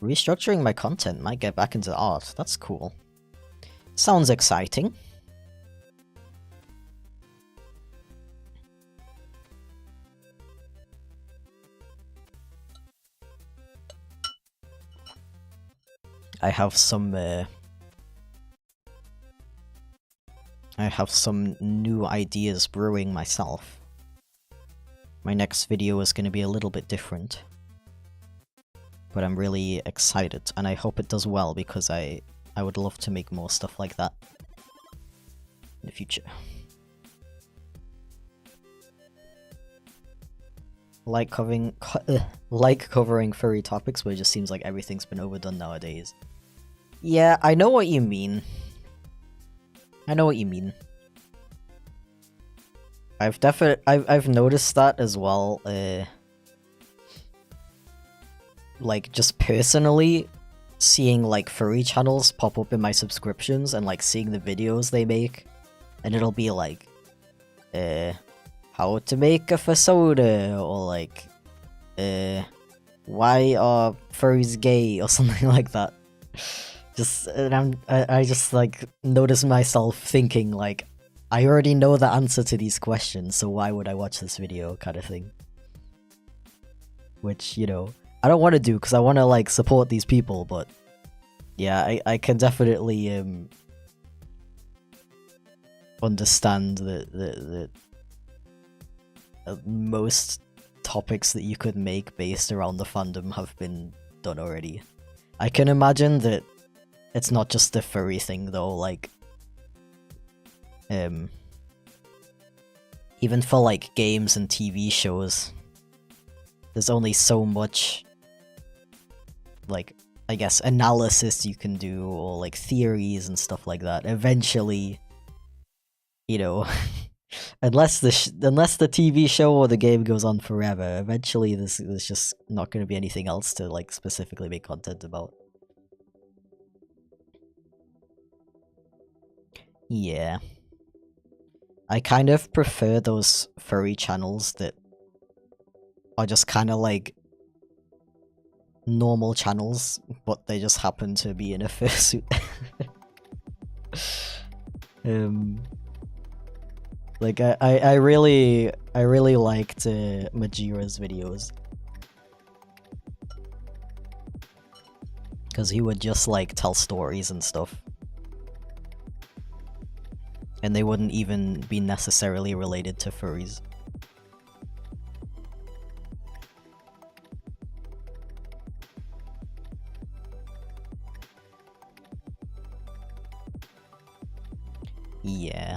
Restructuring my content might get back into art, that's cool. Sounds exciting. I have some new ideas brewing myself. My next video is going to be a little bit different. But I'm really excited, and I hope it does well because I I would love to make more stuff like that in the future. Like covering furry topics, but it just seems like everything's been overdone nowadays. Yeah, I know what you mean. I know what you mean. I've noticed that as well. Like just personally seeing like furry channels pop up in my subscriptions and like seeing the videos they make, and it'll be like, how to make a fasoda, or like, why are furries gay, or something like that. Just, and I just like notice myself thinking like, I already know the answer to these questions, so why would I watch this video, kind of thing. Which, you know, I don't want to do because I want to like support these people, but yeah, I can definitely understand that most topics that you could make based around the fandom have been done already. I can imagine that it's not just the furry thing though, like even for like games and TV shows, there's only so much, like, I guess, analysis you can do, or like theories and stuff like that. Eventually, you know, unless the TV show or the game goes on forever, eventually there's just not going to be anything else to like specifically make content about. Yeah. I kind of prefer those furry channels that are just kind of like normal channels, but they just happen to be in a fursuit. Like I really liked Majira's videos, because he would just like tell stories and stuff, and they wouldn't even be necessarily related to furries. Yeah.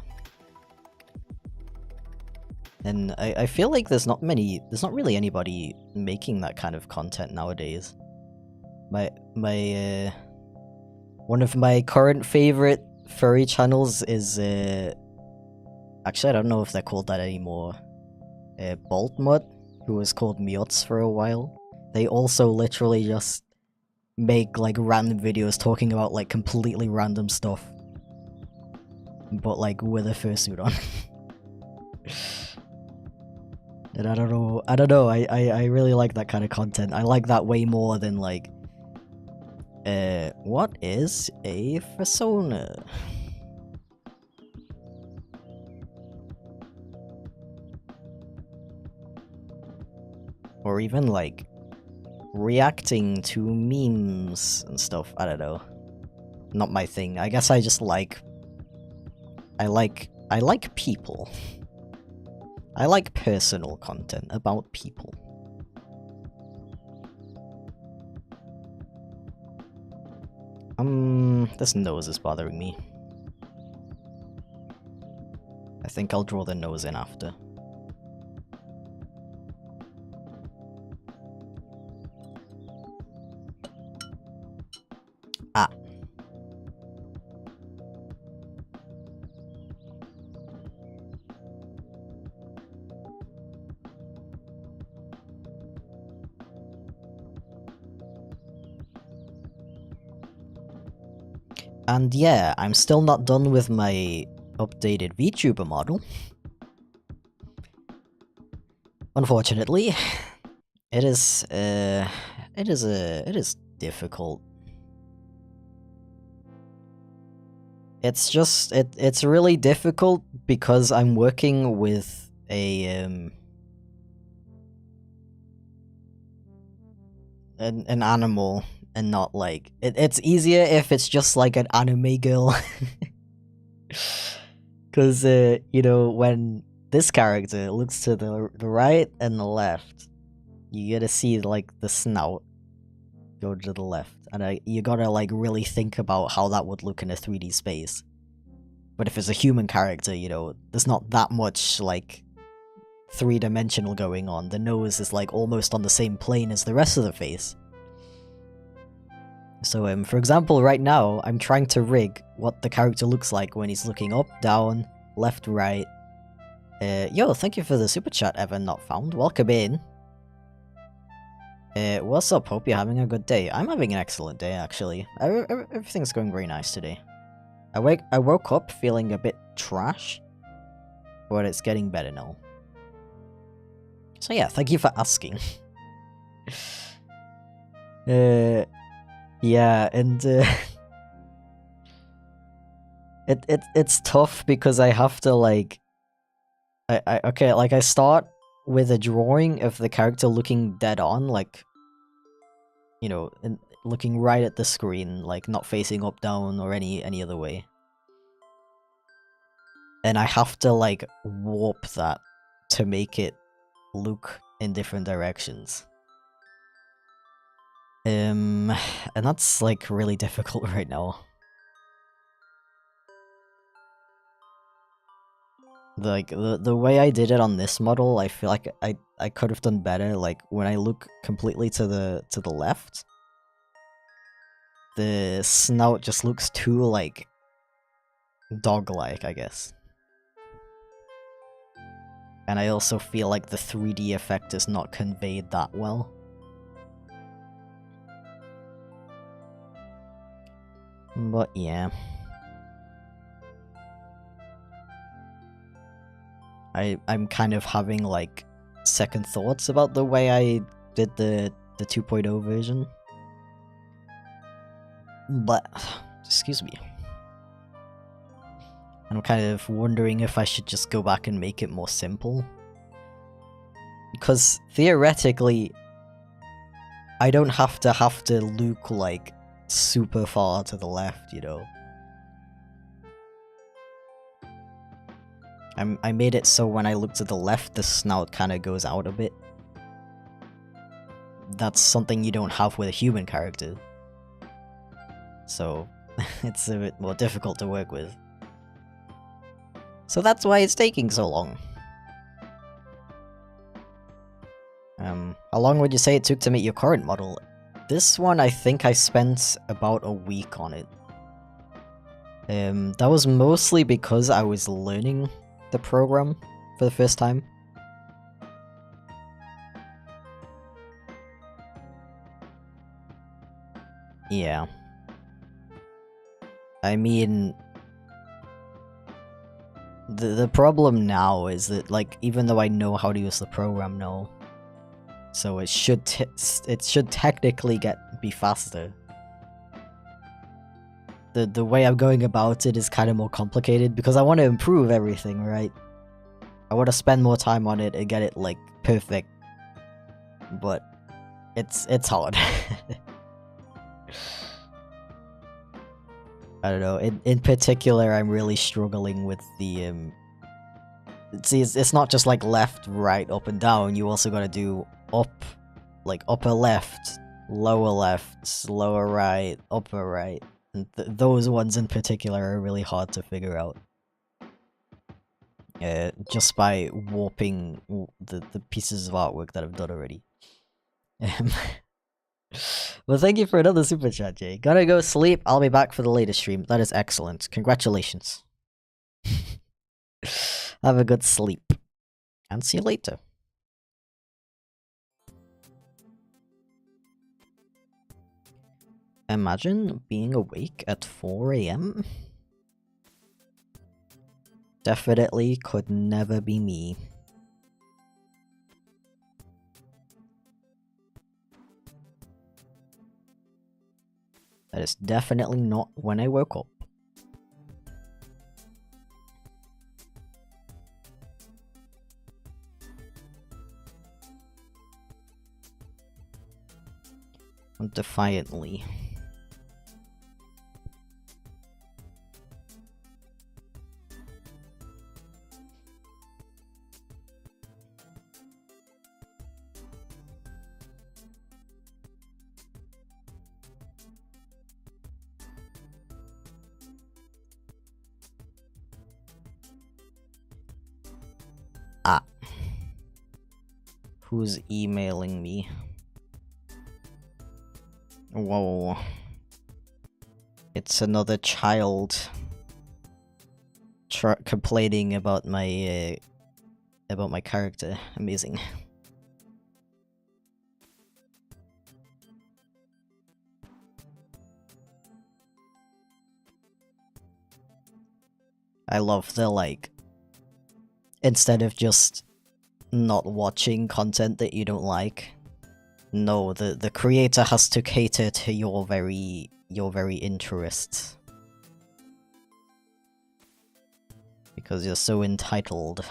And I feel like there's not really anybody making that kind of content nowadays. One of my current favorite furry channels is actually, I don't know if they're called that anymore. Boltmud, who was called Miots for a while. They also literally just make like random videos talking about like completely random stuff, but like with a fursuit on. And I don't know, I really like that kind of content. I like that way more than like, what is a persona? Or even like reacting to memes and stuff. I don't know. Not my thing. I guess I just like... I like people. I like personal content about people. This nose is bothering me. I think I'll draw the nose in after. Ah. And yeah, I'm still not done with my updated VTuber model. Unfortunately, it is difficult. It's just it's really difficult because I'm working with a an animal, and not like it's easier if it's just like an anime girl. Because you know, when this character looks to the right and the left, you get to see like the snout go to the left, and you gotta like really think about how that would look in a 3D space. But if it's a human character, you know, there's not that much like three-dimensional going on. The nose is like almost on the same plane as the rest of the face. So for example, right now I'm trying to rig what the character looks like when he's looking up, down, left, right. Yo, thank you for the super chat, Evan Not Found. Welcome in. What's up? Hope you're having a good day. I'm having an excellent day, actually. Everything's going very nice today. I woke up feeling a bit trash, but it's getting better now. So yeah, thank you for asking. Yeah, and it's tough because I have to like I start with a drawing of the character looking dead on, like, you know, and looking right at the screen, like not facing up, down, or any other way. And I have to like warp that to make it look in different directions. And that's like really difficult right now. Like the way I did it on this model, I feel like I could have done better. Like when I look completely to the left, the snout just looks too like dog-like, I guess. And I also feel like the 3D effect is not conveyed that well. But yeah. I'm kind of having like second thoughts about the way I did the 2.0 version. But excuse me. I'm kind of wondering if I should just go back and make it more simple. Because theoretically I don't have to look like super far to the left, you know. I made it so when I look to the left, the snout kind of goes out a bit. That's something you don't have with a human character. So, it's a bit more difficult to work with. So that's why it's taking so long. How long would you say it took to make your current model? This one, I think I spent about a week on it. That was mostly because I was learning the program for the first time. Yeah. I mean, the problem now is that, like, even though I know how to use the program now, so it should technically be faster. The way I'm going about it is kind of more complicated because I want to improve everything, right? I want to spend more time on it and get it like perfect, but it's hard. I don't know. In particular, I'm really struggling with the See, it's not just like left, right, up, and down. You also gotta do up, like upper left, lower right, upper right. And those ones in particular are really hard to figure out. Just by warping the pieces of artwork that I've done already. Well, thank you for another super chat, Jay. Gotta go sleep. I'll be back for the latest stream. That is excellent. Congratulations. Have a good sleep. And see you later. Imagine being awake at 4 AM. Definitely could never be me. That is definitely not when I woke up. Defiantly. Ah. Who's emailing me? Whoa. It's another child complaining about my character. Amazing. I love the, like, instead of just not watching content that you don't like, no, the creator has to cater to your very interests. Because you're so entitled.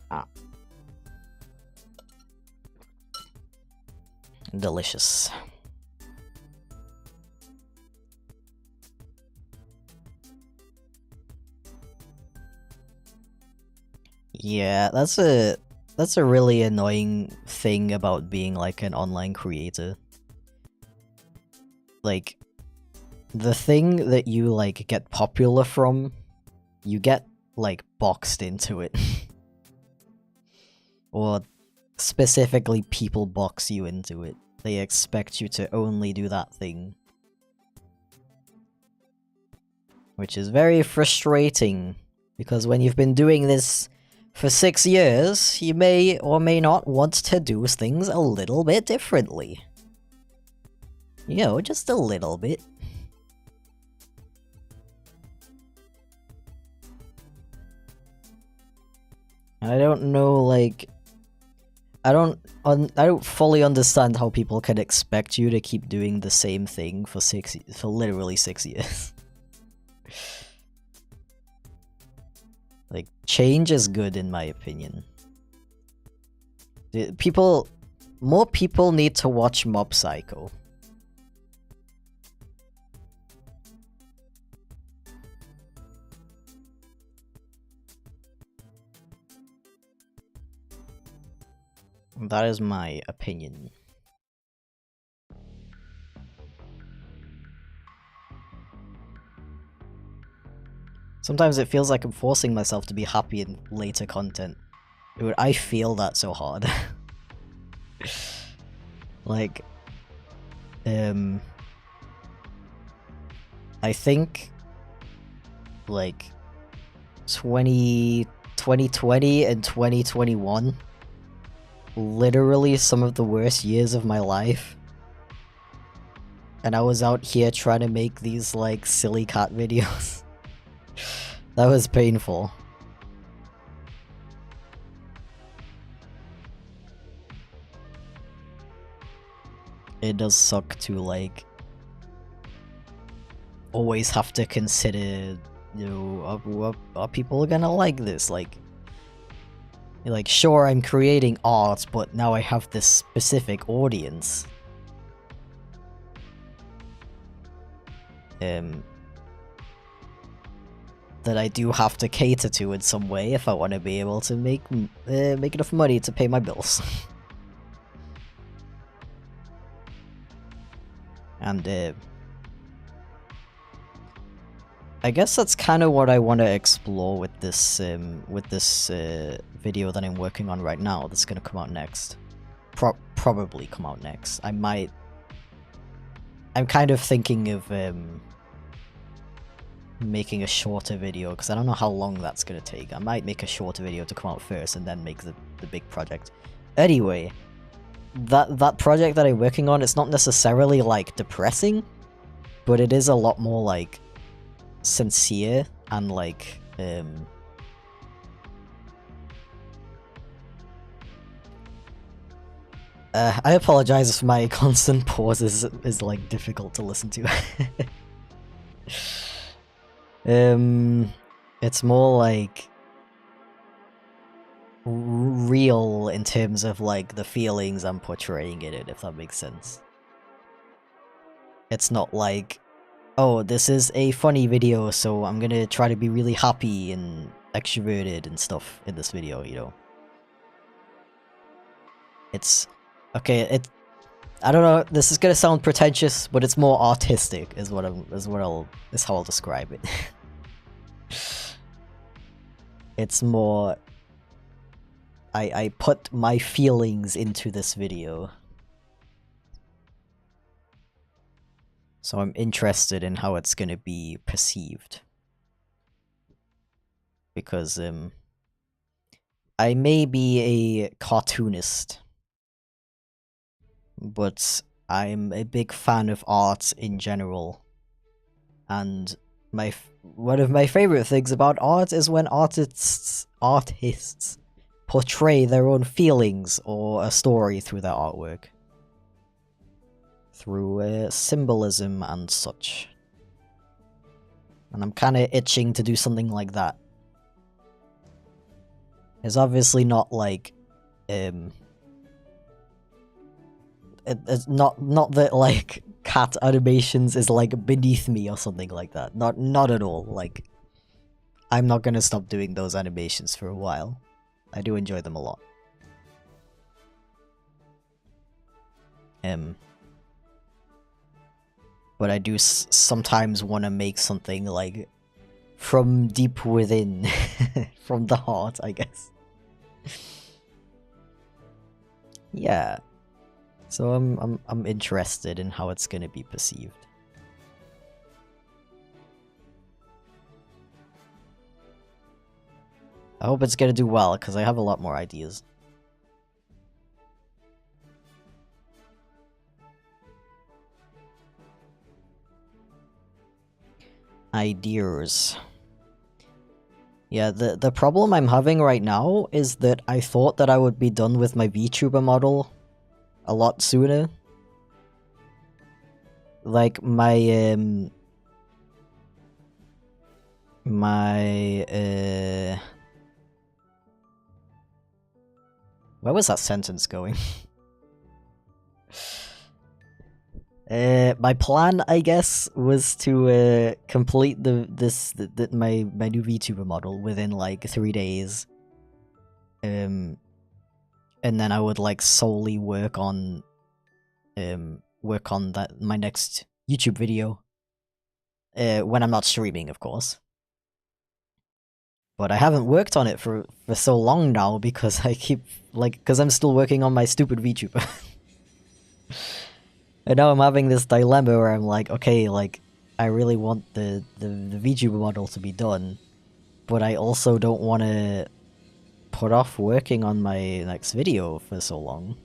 Ah. Delicious. Yeah, that's a really annoying thing about being like an online creator. Like, the thing that you like get popular from, you get like boxed into it. Or specifically people box you into it. They expect you to only do that thing. Which is very frustrating, because when you've been doing this for 6 years, you may or may not want to do things a little bit differently. You know, just a little bit. I don't know, like... I don't fully understand how people can expect you to keep doing the same thing for literally 6 years. Like, change is good in my opinion. More people need to watch Mob Psycho. That is my opinion. Sometimes it feels like I'm forcing myself to be happy in later content. Dude, I feel that so hard. Like, I think, like, 2020 and 2021, literally some of the worst years of my life. And I was out here trying to make these, like, silly cat videos. That was painful. It does suck to, like, always have to consider, you know, are people gonna like this? Like, sure, I'm creating art, but now I have this specific audience. That I do have to cater to in some way if I want to be able to make enough money to pay my bills. And I guess that's kind of what I want to explore with this video that I'm working on right now. That's gonna come out next. Probably come out next. I'm kind of thinking of making a shorter video, because I don't know how long that's gonna take. I might make a shorter video to come out first and then make the big project. Anyway, that project that I'm working on, it's not necessarily like depressing, but it is a lot more like sincere and like I apologize if my constant pauses is like difficult to listen to. It's more like real in terms of like the feelings I'm portraying in it, if that makes sense. It's not like, oh, this is a funny video, so I'm gonna try to be really happy and extroverted and stuff in this video, you know. It's okay, I don't know. This is gonna sound pretentious, but it's more artistic, is how I'll describe it. It's more. I put my feelings into this video, so I'm interested in how it's gonna be perceived. Because I may be a cartoonist, but I'm a big fan of art in general, and one of my favorite things about art is when artists portray their own feelings or a story through their artwork, through symbolism and such. And I'm kind of itching to do something like that. It's obviously not like it's not that like cat animations is like beneath me or something like that. Not at all. Like, I'm not gonna stop doing those animations for a while. I do enjoy them a lot. But I do sometimes want to make something like from deep within, from the heart, I guess. Yeah. So I'm interested in how it's gonna be perceived. I hope it's gonna do well, because I have a lot more ideas. Ideas. Yeah, the problem I'm having right now is that I thought that I would be done with my VTuber model a lot sooner. Like, where was that sentence going? My plan, I guess, was to complete my new VTuber model within like 3 days. And then I would like solely work on my next YouTube video. When I'm not streaming, of course. But I haven't worked on it for so long now because because I'm still working on my stupid VTuber. And now I'm having this dilemma where I'm like, okay, like, I really want the VTuber model to be done, but I also don't want to put off working on my next video for so long.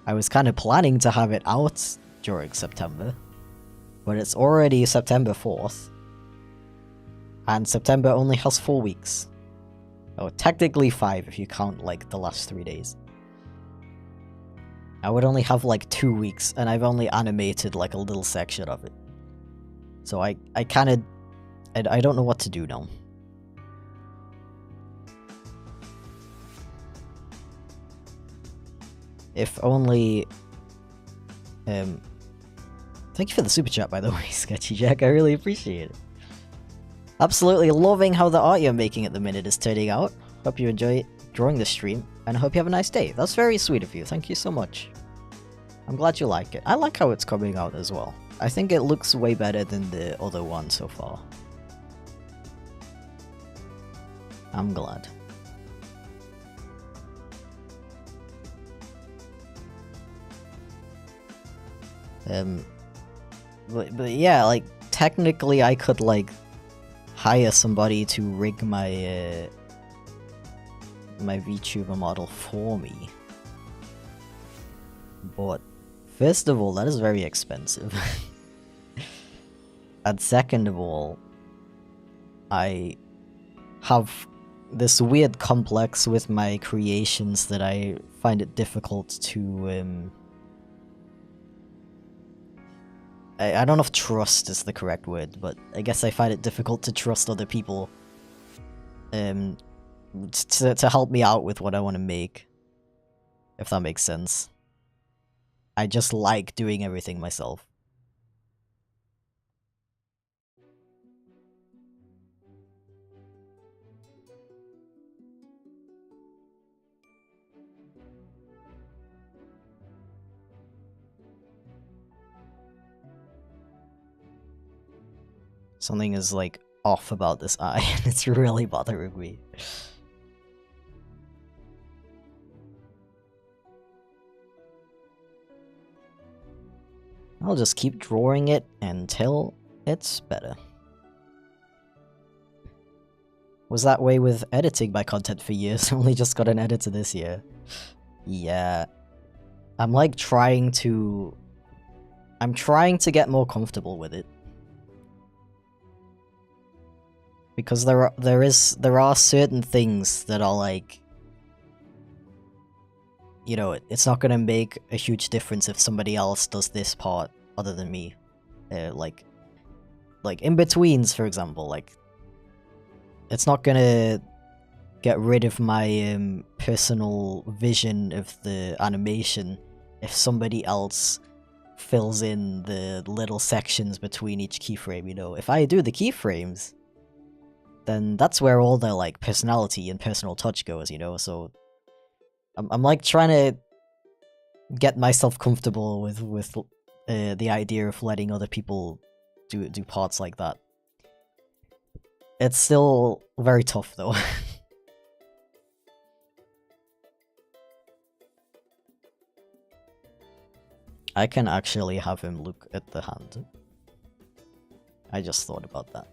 I was kind of planning to have it out during September, but it's already September 4th, and September only has 4 weeks. Oh, technically 5 if you count, like, the last 3 days. I would only have like 2 weeks, and I've only animated like a little section of it. So I kind of... I don't know what to do now. If only... Thank you for the super chat, by the way, Sketchy Jack. I really appreciate it. Absolutely loving how the art you're making at the minute is turning out. Hope you enjoy drawing the stream, and I hope you have a nice day. That's very sweet of you. Thank you so much. I'm glad you like it. I like how it's coming out as well. I think it looks way better than the other one so far. I'm glad. But yeah, like, technically I could, like, hire somebody to rig my, my VTuber model for me. But, first of all, that is very expensive. And second of all, I have this weird complex with my creations that I find it difficult to, I don't know if trust is the correct word, but I guess I find it difficult to trust other people to help me out with what I want to make, if that makes sense. I just like doing everything myself. Something is, like, off about this eye, and it's really bothering me. I'll just keep drawing it until it's better. Was that way with editing my content for years. Only just got an editor this year. Yeah. I'm like trying to get more comfortable with it. Because there are certain things that are like, you know, it's not gonna make a huge difference if somebody else does this part other than me. Like in-betweens, for example, like, it's not gonna get rid of my personal vision of the animation if somebody else fills in the little sections between each keyframe, you know? If I do the keyframes, then that's where all the, like, personality and personal touch goes, you know? So I'm like trying to get myself comfortable with the idea of letting other people do parts like that. It's still very tough, though. I can actually have him look at the hand. I just thought about that.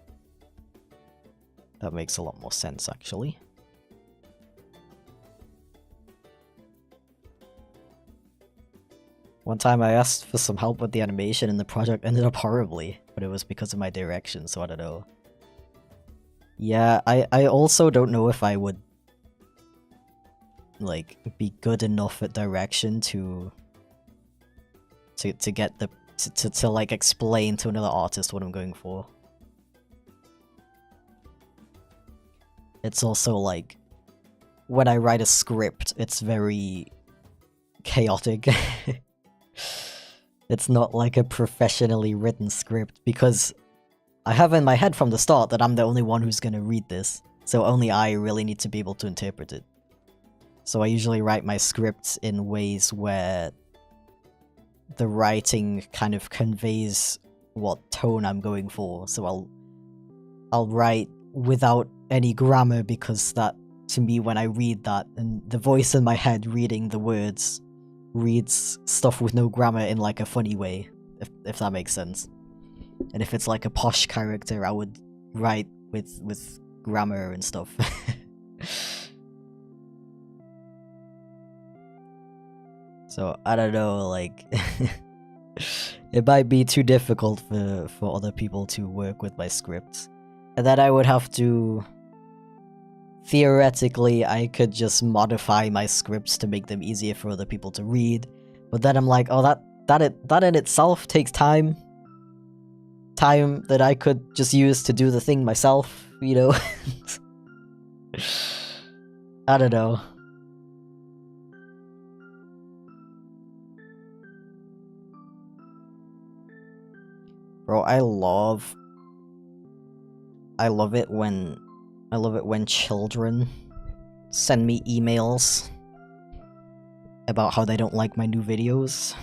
That makes a lot more sense, actually. One time I asked for some help with the animation and the project ended up horribly, but it was because of my direction, so I don't know. Yeah, I also don't know if I would, like, be good enough at direction to get the to like explain to another artist what I'm going for. It's also like, when I write a script, it's very chaotic. It's not like a professionally written script, because I have in my head from the start that I'm the only one who's gonna read this, so only I really need to be able to interpret it. So I usually write my scripts in ways where the writing kind of conveys what tone I'm going for, so I'll write without any grammar, because that, to me, when I read that, and the voice in my head reading the words reads stuff with no grammar in like a funny way, if that makes sense. And if it's like a posh character, I would write with grammar and stuff. So, I don't know, like, it might be too difficult for other people to work with my scripts. And then I would have to... Theoretically, I could just modify my scripts to make them easier for other people to read. But then I'm like, oh, that in itself takes time. Time that I could just use to do the thing myself, you know? I don't know. Bro, I love it when children send me emails about how they don't like my new videos.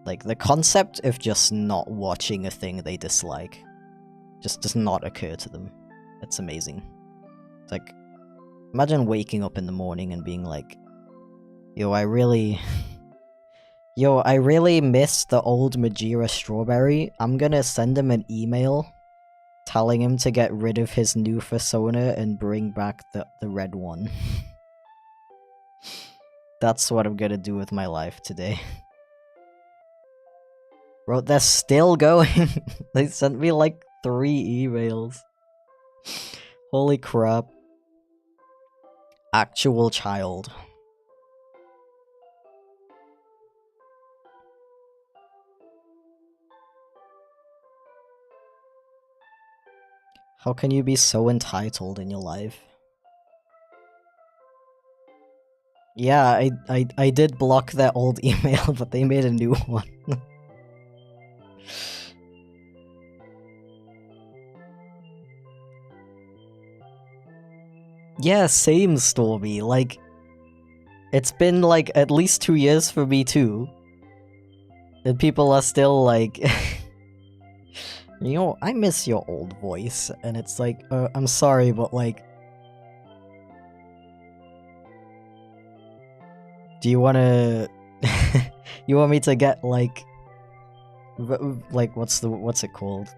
Like, the concept of just not watching a thing they dislike just does not occur to them. It's amazing. It's like, imagine waking up in the morning and being like, yo, I really miss the old Majira Strawberry. I'm gonna send him an email telling him to get rid of his new persona and bring back the red one. That's what I'm gonna do with my life today. Bro, they're still going. They sent me like 3 emails. Holy crap. Actual child. How can you be so entitled in your life? Yeah, I did block their old email, but they made a new one. Yeah, same, Stormy. Like, it's been like at least 2 years for me too. And people are still like... You know, I miss your old voice, and it's like, I'm sorry, but like, do you wanna, you want me to get like, what's it called?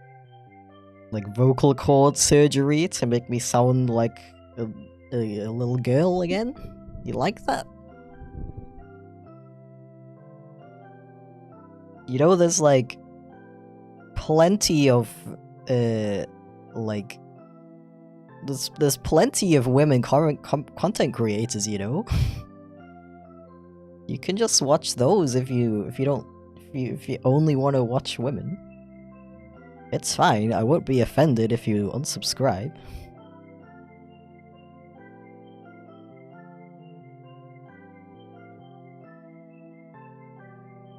Like vocal cord surgery to make me sound like a little girl again? You like that? You know, there's like plenty of like there's plenty of women content creators, you know. You can just watch those if you only want to watch women. It's fine. I won't be offended if you unsubscribe.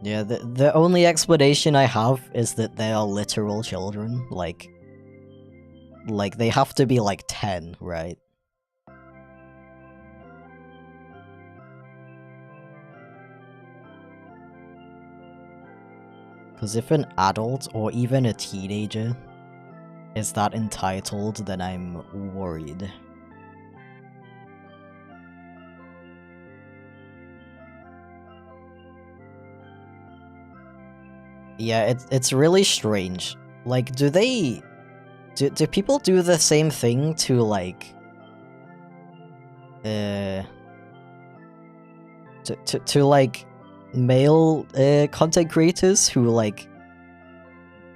Yeah, the only explanation I have is that they are literal children, like they have to be like 10, right? Because if an adult or even a teenager is that entitled, then I'm worried. Yeah, it's really strange. Like, do people do the same thing to like to like male content creators who like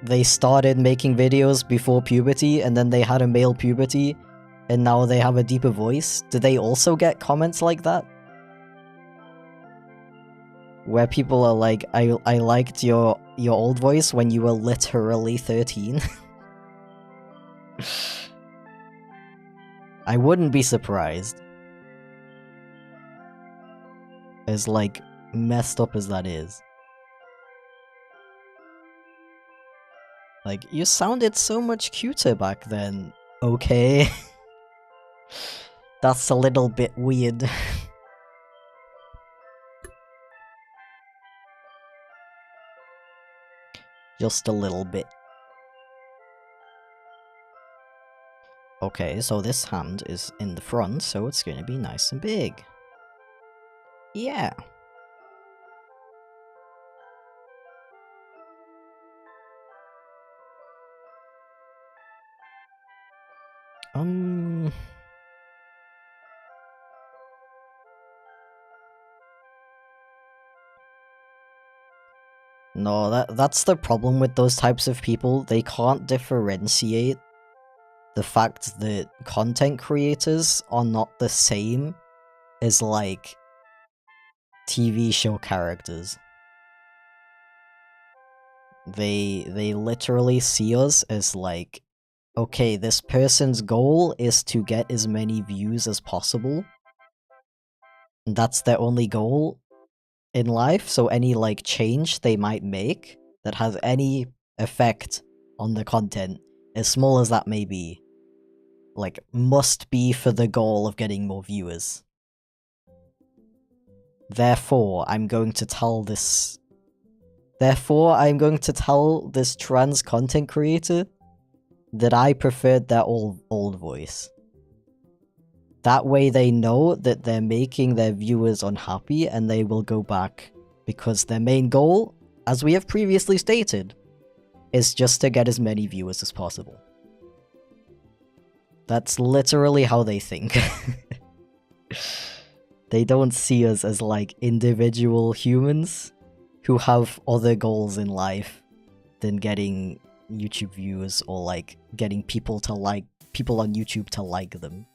they started making videos before puberty and then they had a male puberty and now they have a deeper voice? Do they also get comments like that? Where people are like, I liked your old voice when you were literally 13. I wouldn't be surprised. As like messed up as that is. Like, you sounded so much cuter back then. Okay. That's a little bit weird. Just a little bit. Okay, so this hand is in the front, so it's gonna be nice and big. Yeah. No, that's the problem with those types of people. They can't differentiate the fact that content creators are not the same as, like, TV show characters. They literally see us as, like, okay, this person's goal is to get as many views as possible. And that's their only goal in life, so any, like, change they might make that has any effect on the content, as small as that may be, like, must be for the goal of getting more viewers. Therefore, I'm going to tell this trans content creator that I preferred their old voice. That way they know that they're making their viewers unhappy and they will go back, because their main goal, as we have previously stated, is just to get as many viewers as possible. That's literally how they think. They don't see us as, like, individual humans who have other goals in life than getting YouTube views or, like, getting people on YouTube to like them.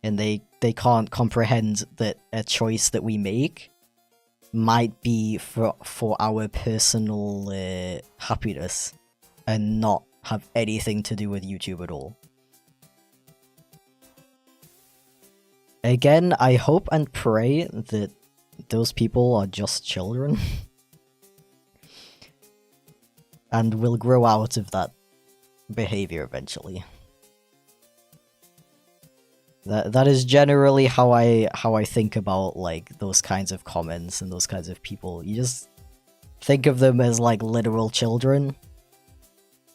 And they can't comprehend that a choice that we make might be for our personal happiness and not have anything to do with YouTube at all. Again, I hope and pray that those people are just children and will grow out of that behavior eventually. That is generally how I think about, like, those kinds of comments and those kinds of people. You just think of them as like literal children.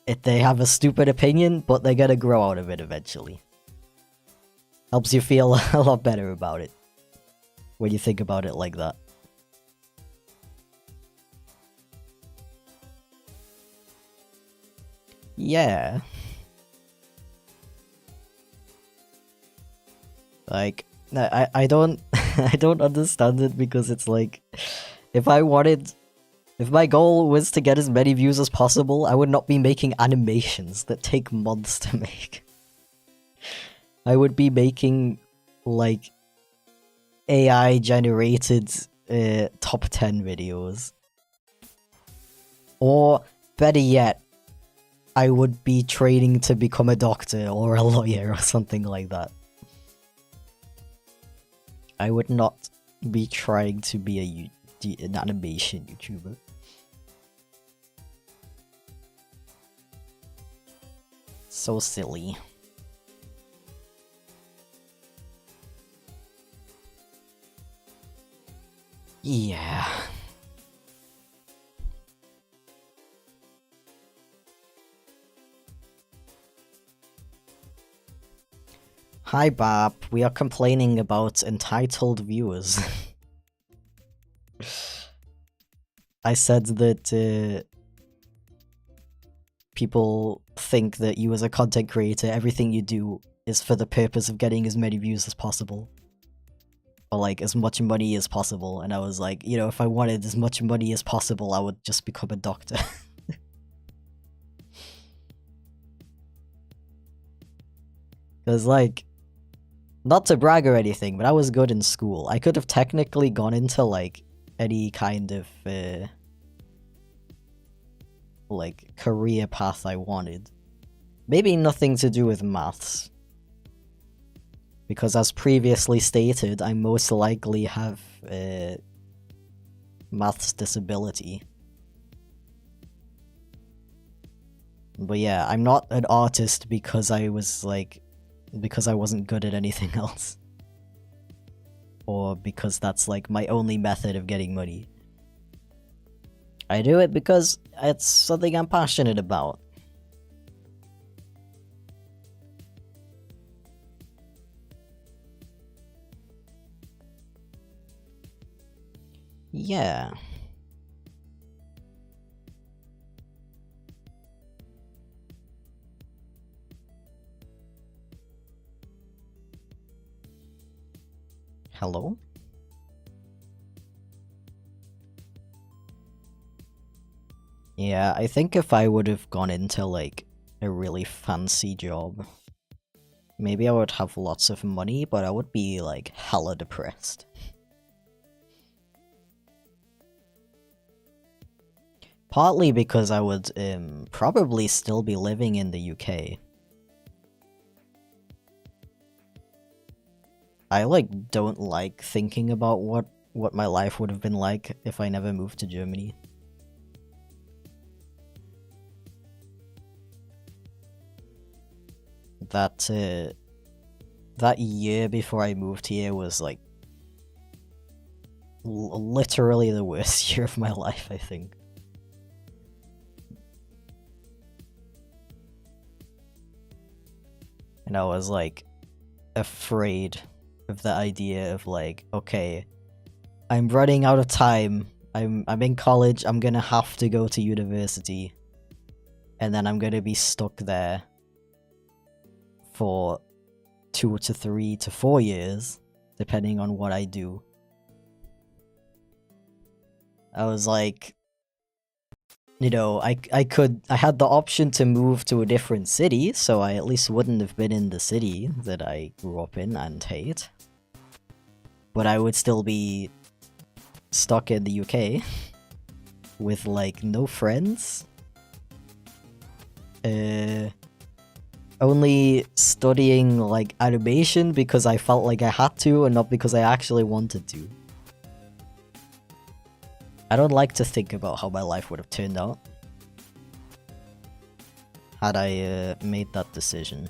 If they have a stupid opinion, but they're gonna grow out of it eventually. Helps you feel a lot better about it when you think about it like that. Yeah. Like, I don't I don't understand it, because it's like, if my goal was to get as many views as possible, I would not be making animations that take months to make. I would be making, like, AI-generated top 10 videos. Or, better yet, I would be training to become a doctor or a lawyer or something like that. I would not be trying to be an animation YouTuber. So silly. Yeah. Hi Bob, we are complaining about entitled viewers. I said that people think that you as a content creator, everything you do is for the purpose of getting as many views as possible. Or like as much money as possible, and I was like, you know, if I wanted as much money as possible, I would just become a doctor. Because like, not to brag or anything, but I was good in school. I could have technically gone into like any kind of like career path I wanted. Maybe nothing to do with maths, because as previously stated, I most likely have maths disability. But yeah, I'm not an artist because I wasn't good at anything else. Or because that's like my only method of getting money. I do it because it's something I'm passionate about. Yeah. Hello? Yeah, I think if I would have gone into like a really fancy job, maybe I would have lots of money, but I would be like hella depressed. Partly because I would probably still be living in the UK. I like don't like thinking about what my life would have been like if I never moved to Germany. That year before I moved here was like literally the worst year of my life, I think. And I was like afraid of the idea of like, okay, I'm running out of time. I'm in college, I'm gonna have to go to university. And then I'm gonna be stuck there for 2 to 3 to 4 years, depending on what I do. I was like, you know, I had the option to move to a different city, so I at least wouldn't have been in the city that I grew up in and hate. But I would still be stuck in the UK with like no friends. Only studying like animation because I felt like I had to and not because I actually wanted to. I don't like to think about how my life would have turned out had I made that decision.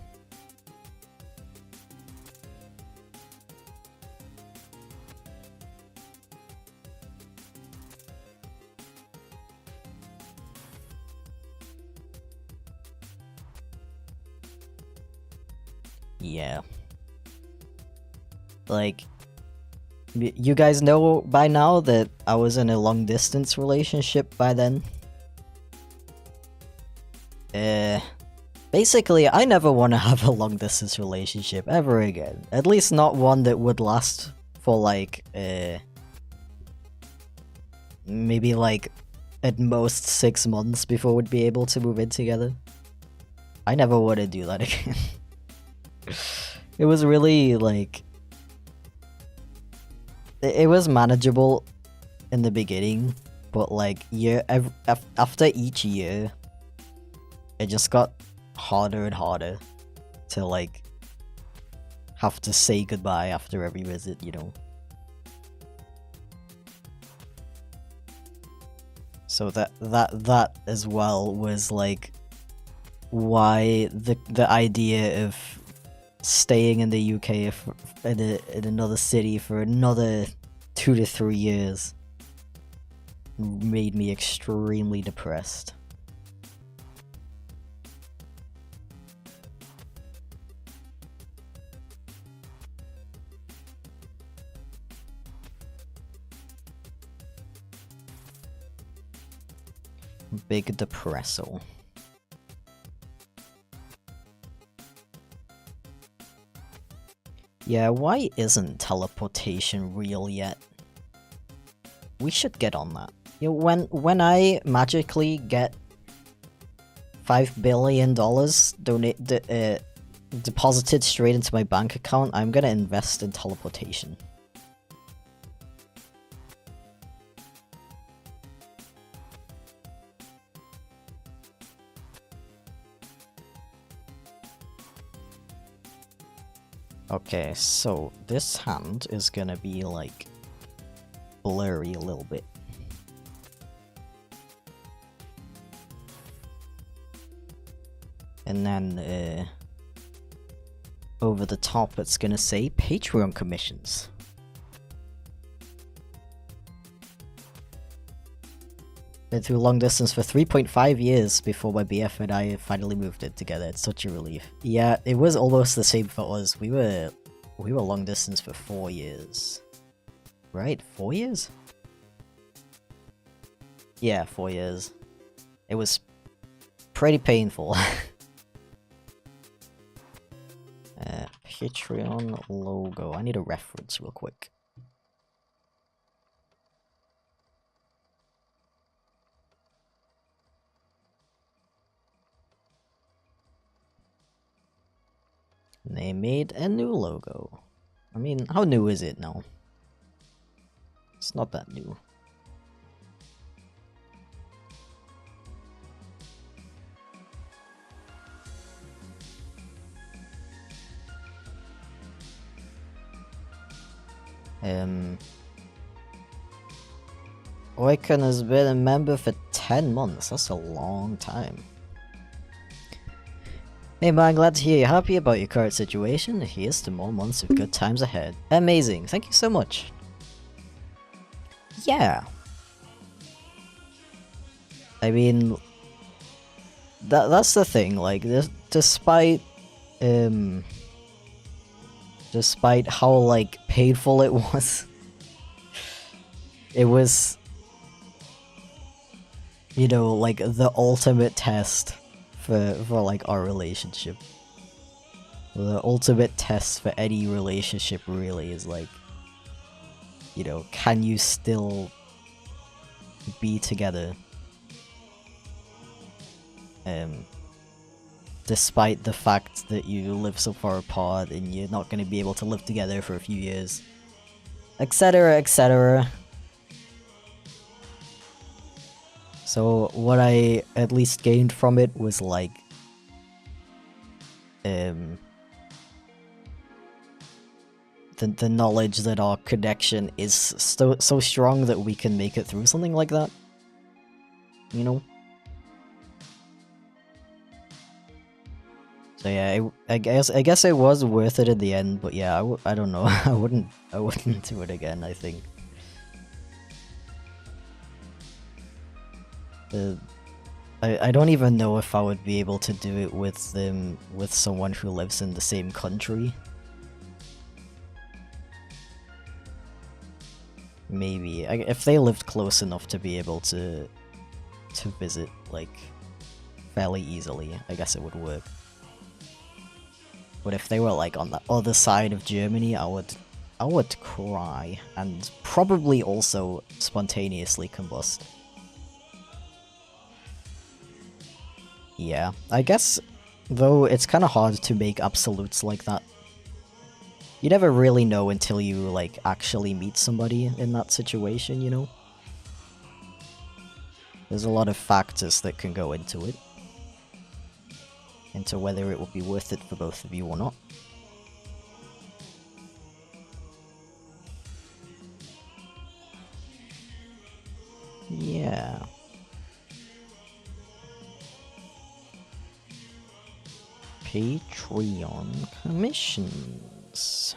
Yeah. Like, you guys know by now that I was in a long distance relationship by then. Basically, I never want to have a long distance relationship ever again. At least not one that would last for like, maybe like at most 6 months before we'd be able to move in together. I never want to do that again. It was really like, it was manageable in the beginning, but like after each year, it just got harder and harder to like have to say goodbye after every visit, you know. So that as well was like why the idea of staying in the UK in another city for another 2 to 3 years made me extremely depressed. Big depresso. Yeah, why isn't teleportation real yet? We should get on that. You know, when I magically get $5 billion deposited straight into my bank account, I'm gonna invest in teleportation. Okay, so this hand is gonna be like blurry a little bit. And then over the top it's gonna say Patreon commissions. Been through long distance for 3.5 years before my BF and I finally moved in together. It's such a relief. Yeah, it was almost the same for us. We were long distance for 4 years. Right? 4 years? Yeah, 4 years. It was pretty painful. Patreon logo. I need a reference real quick. They made a new logo. I mean, how new is it now? It's not that new. Oiken has been a member for 10 months. That's a long time. Hey man, glad to hear you're happy about your current situation. Here's to more months of good times ahead. Amazing, thank you so much. Yeah. I mean, that's the thing, like, despite how, like, painful it was, it was, you know, like, the ultimate test for like, our relationship. The ultimate test for any relationship, really, is, like, you know, can you still be together? Despite the fact that you live so far apart and you're not going to be able to live together for a few years, etc, etc. So what I at least gained from it was like the knowledge that our connection is so strong that we can make it through something like that, you know. So yeah, I guess it was worth it in the end, but yeah, I don't know. I wouldn't do it again, I think. I don't even know if I would be able to do it with someone who lives in the same country. Maybe if they lived close enough to be able to visit like fairly easily, I guess it would work. But if they were like on the other side of Germany, I would cry and probably also spontaneously combust. Yeah, I guess though it's kind of hard to make absolutes like that. You never really know until you like actually meet somebody in that situation, you know? There's a lot of factors that can go into it. Into whether it will be worth it for both of you or not. Yeah. Patreon commissions.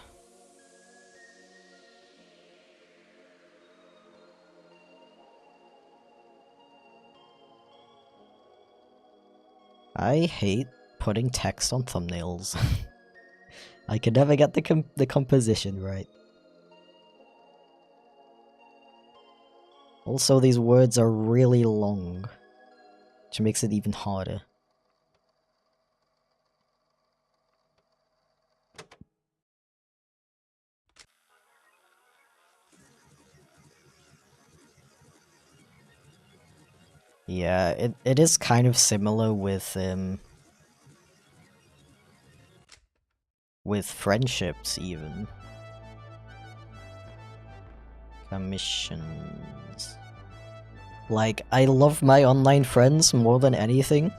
I hate putting text on thumbnails. I can never get the composition right. Also, these words are really long, which makes it even harder. Yeah, it is kind of similar with friendships even. Commissions. Like, I love my online friends more than anything.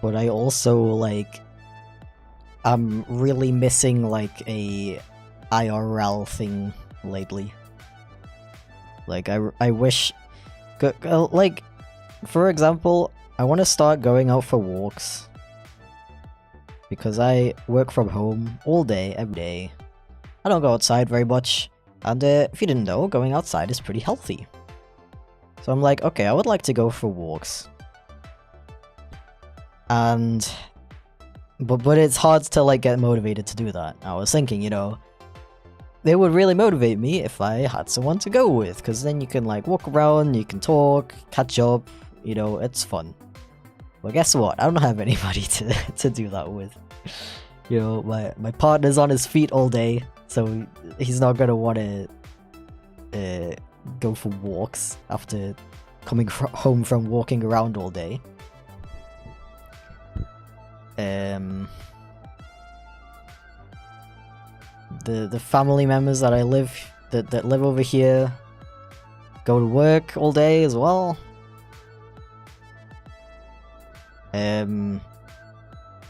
But I also, like, I'm really missing, like, a IRL thing lately. Like, I wish... like, for example, I want to start going out for walks. Because I work from home all day, every day. I don't go outside very much. And if you didn't know, going outside is pretty healthy. So I'm like, okay, I would like to go for walks. And... But it's hard to, like, get motivated to do that. I was thinking, you know, it would really motivate me if I had someone to go with, because then you can, like, walk around, you can talk, catch up, you know, it's fun. Well, guess what? I don't have anybody to do that with. You know, my partner's on his feet all day, so he's not gonna want to go for walks after coming home from walking around all day. The family members that that live over here go to work all day as well.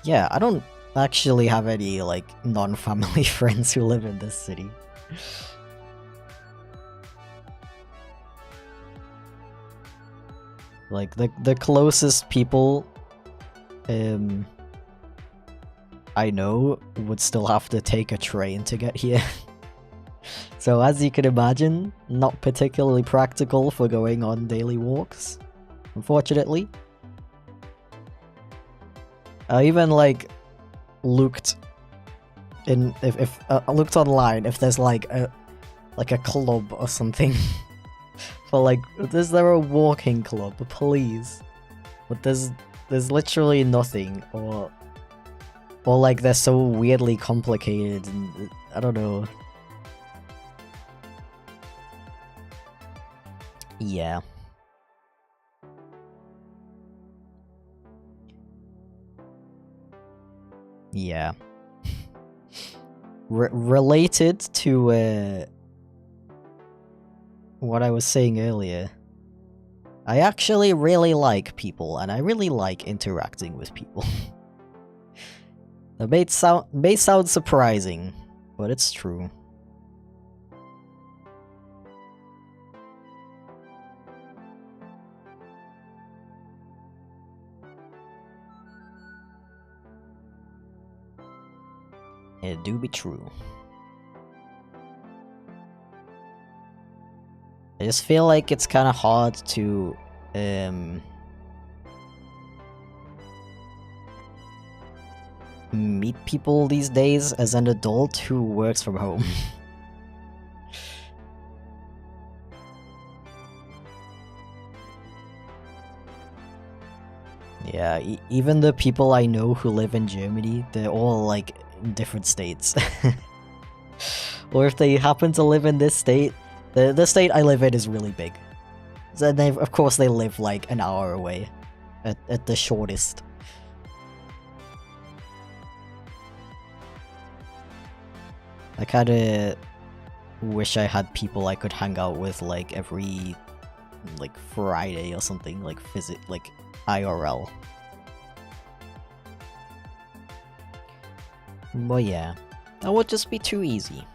Yeah, I don't actually have any, like, non-family friends who live in this city. Like, the closest people I know would still have to take a train to get here. So as you can imagine, not particularly practical for going on daily walks, unfortunately. I even, like, looked in if I looked online if there's like a club or something for, like, is there a walking club, please? But there's literally nothing, or like they're so weirdly complicated and I don't know. Yeah. Yeah. Related to what I was saying earlier, I actually really like people, and I really like interacting with people. That may sound surprising, but it's true. It do be true. I just feel like it's kind of hard to meet people these days as an adult who works from home. Yeah, even the people I know who live in Germany, they're all like in different states. Or if they happen to live in this state, the state I live in is really big. So of course they live like an hour away, at the shortest. I kinda wish I had people I could hang out with like every like Friday or something, like like IRL. But yeah, that would just be too easy.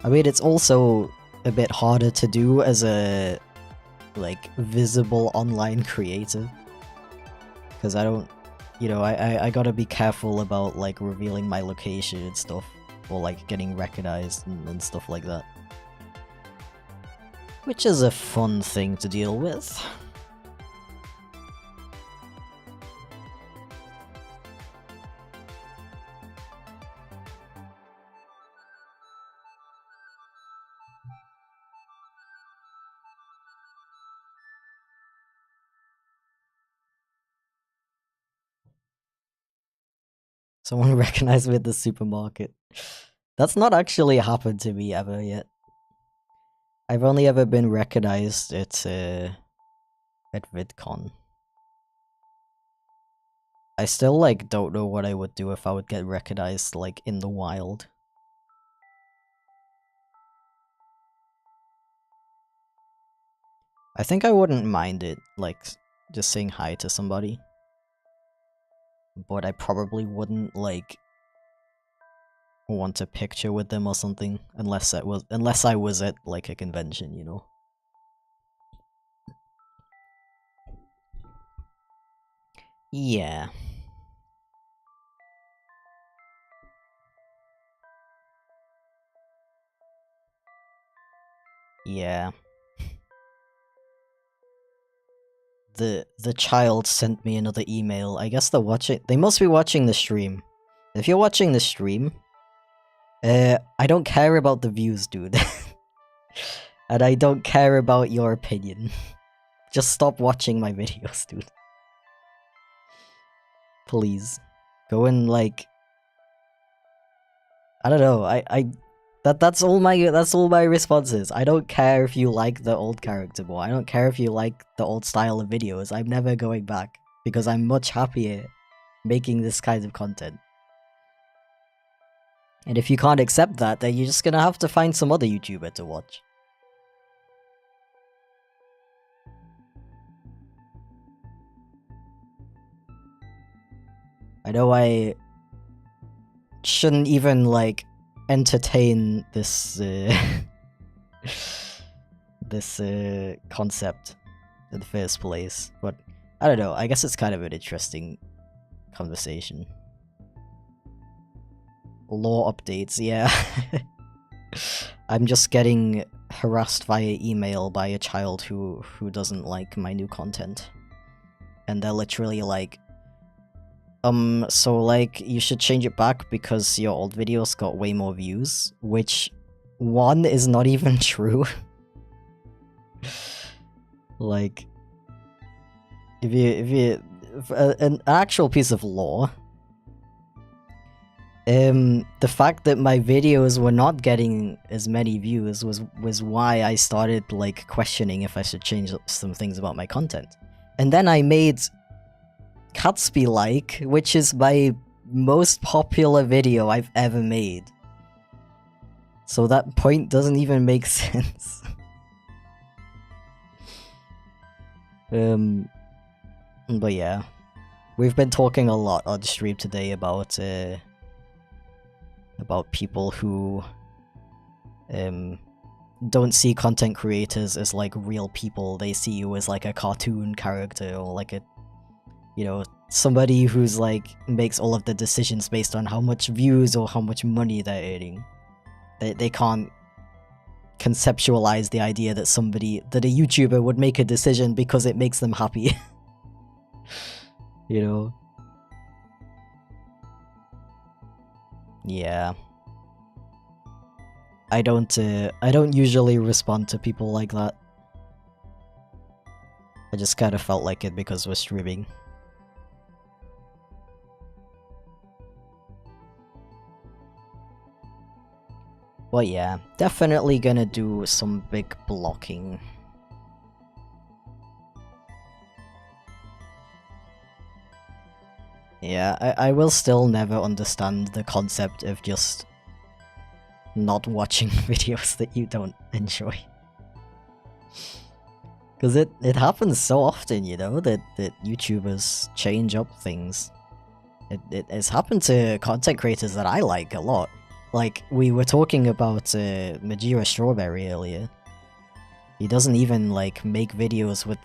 I mean, it's also a bit harder to do as a like visible online creator, because I don't, you know, I gotta be careful about like revealing my location and stuff, or like getting recognized and stuff like that, which is a fun thing to deal with. Someone recognized me at the supermarket. That's not actually happened to me ever yet. I've only ever been recognized at VidCon. I still like don't know what I would do if I would get recognized like in the wild. I think I wouldn't mind it, like just saying hi to somebody. But I probably wouldn't like want a picture with them or something unless I was at like a convention, you know. Yeah. Yeah. The child sent me another email. I guess they're watching. They must be watching the stream. If you're watching the stream, I don't care about the views, dude. And I don't care about your opinion. Just stop watching my videos, dude. Please. Go and like I don't know, that's all my responses. I don't care if you like the old character more. I don't care if you like the old style of videos. I'm never going back because I'm much happier making this kind of content. And if you can't accept that, then you're just gonna have to find some other YouTuber to watch. I know I shouldn't even like entertain this this concept in the first place, but I don't know, I guess it's kind of an interesting conversation. Law updates, yeah. I'm just getting harassed via email by a child who doesn't like my new content. And they're literally like, so like, you should change it back because your old videos got way more views, which, one, is not even true. Like, if an actual piece of law, the fact that my videos were not getting as many views was why I started like questioning if I should change some things about my content. And then I made Catsby Like, which is my most popular video I've ever made. So that point doesn't even make sense. But yeah. We've been talking a lot on stream today about people who don't see content creators as like real people. They see you as like a cartoon character or like a, you know, somebody who's like makes all of the decisions based on how much views or how much money they're earning. They can't conceptualize the idea that that a YouTuber would make a decision because it makes them happy. You know? Yeah. I don't usually respond to people like that. I just kind of felt like it because we're streaming. But yeah, definitely gonna do some big blocking. Yeah, I will still never understand the concept of just not watching videos that you don't enjoy. Because it happens so often, you know, that YouTubers change up things. It's happened to content creators that I like a lot. Like, we were talking about Majira Strawberry earlier. He doesn't even, like, make videos with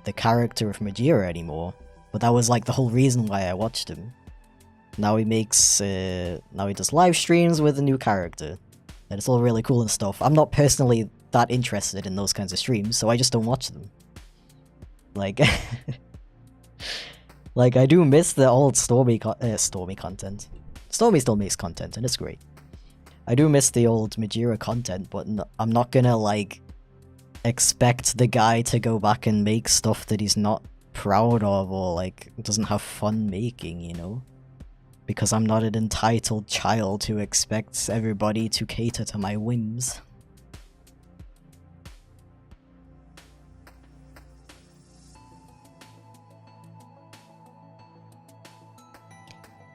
the character of Majira anymore. But that was, like, the whole reason why I watched him. Now he makes, now he does live streams with a new character. And it's all really cool and stuff. I'm not personally that interested in those kinds of streams, so I just don't watch them. Like, like, I do miss the old Stormy content. Stormy still makes content, and it's great. I do miss the old Majira content, but I'm not gonna, like, expect the guy to go back and make stuff that he's not proud of or, like, doesn't have fun making, you know? Because I'm not an entitled child who expects everybody to cater to my whims.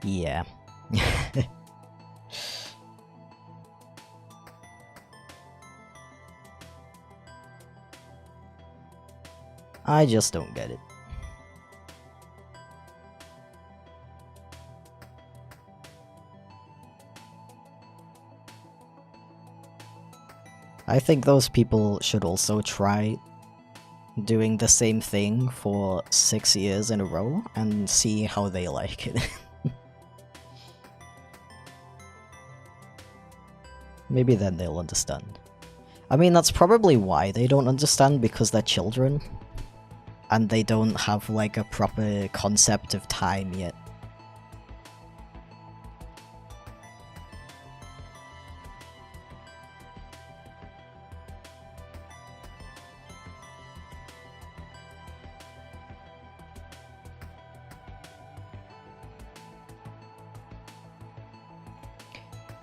Yeah. I just don't get it. I think those people should also try doing the same thing for 6 years in a row and see how they like it. Maybe then they'll understand. I mean, that's probably why they don't understand, because they're children. And they don't have, like, a proper concept of time yet.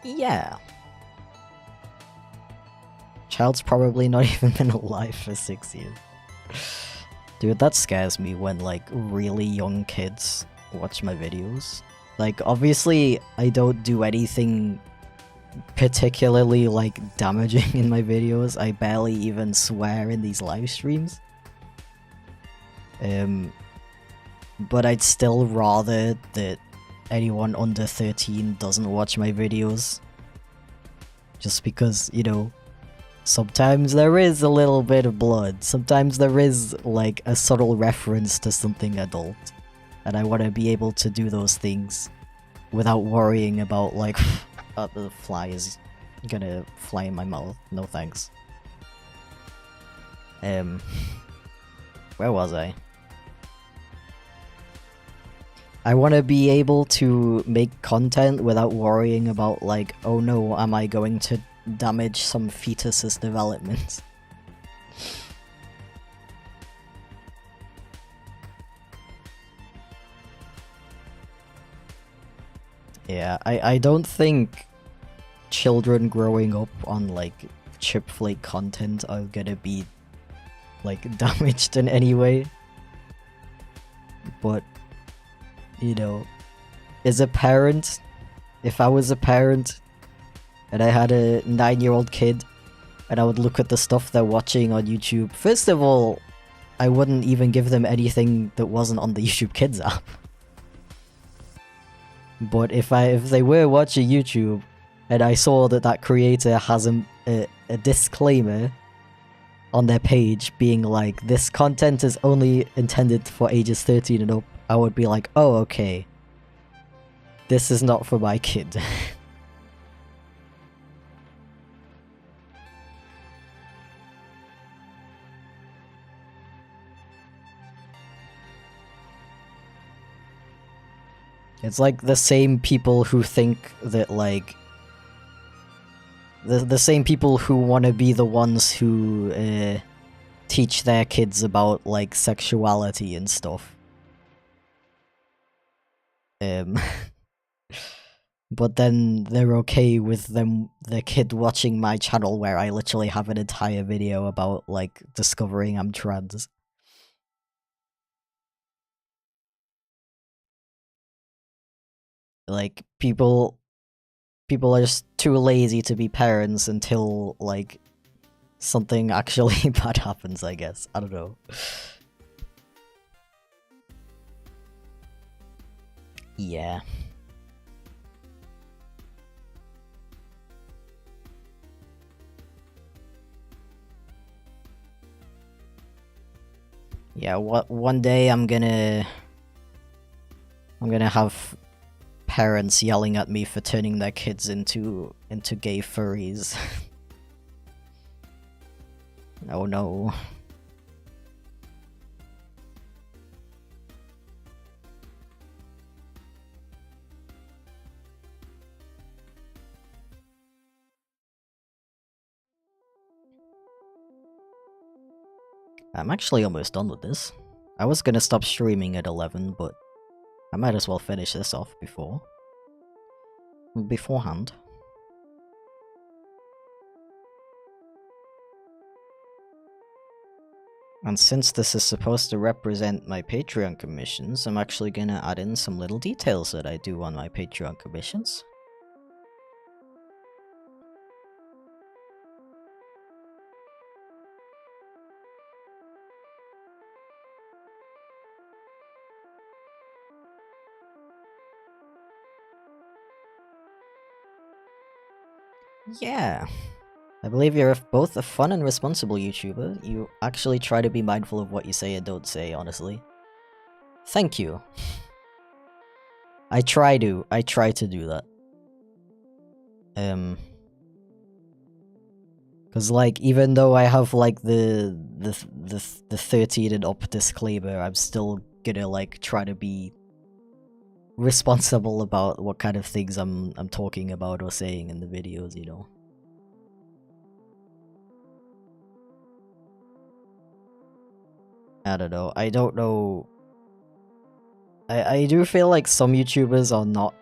Yeah. Child's probably not even been alive for 6 years. Dude, that scares me when, like, really young kids watch my videos. Like, obviously, I don't do anything particularly, like, damaging in my videos. I barely even swear in these live streams. But I'd still rather that anyone under 13 doesn't watch my videos. Just because, you know, sometimes there is a little bit of blood. Sometimes there is, like, a subtle reference to something adult. And I want to be able to do those things without worrying about, like, the fly is gonna fly in my mouth. No thanks. Where was I? I want to be able to make content without worrying about, like, oh no, am I going to damage some fetus's development? Yeah, I don't think children growing up on, like, chip flake content are gonna be, like, damaged in any way. But, you know, as a parent, if I was a parent and I had a 9-year-old kid and I would look at the stuff they're watching on YouTube, first of all, I wouldn't even give them anything that wasn't on the YouTube Kids app. But if they were watching YouTube and I saw that that creator has a disclaimer on their page being like, this content is only intended for ages 13 and up, I would be like, oh, okay. This is not for my kid. It's like the same people who think that, like... The same people who want to be the ones who teach their kids about, like, sexuality and stuff. But then they're okay with the kid watching my channel where I literally have an entire video about, like, discovering I'm trans. Like, people are just too lazy to be parents until, like, something actually bad happens, I guess. I don't know. Yeah. Yeah, one day I'm gonna have parents yelling at me for turning their kids into gay furries. Oh no. I'm actually almost done with this. I was gonna stop streaming at 11, but I might as well finish this off beforehand. And since this is supposed to represent my Patreon commissions, I'm actually gonna add in some little details that I do on my Patreon commissions. Yeah. I believe you're both a fun and responsible YouTuber. You actually try to be mindful of what you say and don't say, honestly. Thank you. I try to do that. Cause like, even though I have like the 13 and up disclaimer, I'm still gonna like try to be responsible about what kind of things I'm talking about or saying in the videos, you know. I don't know. I don't know. I do feel like some YouTubers are not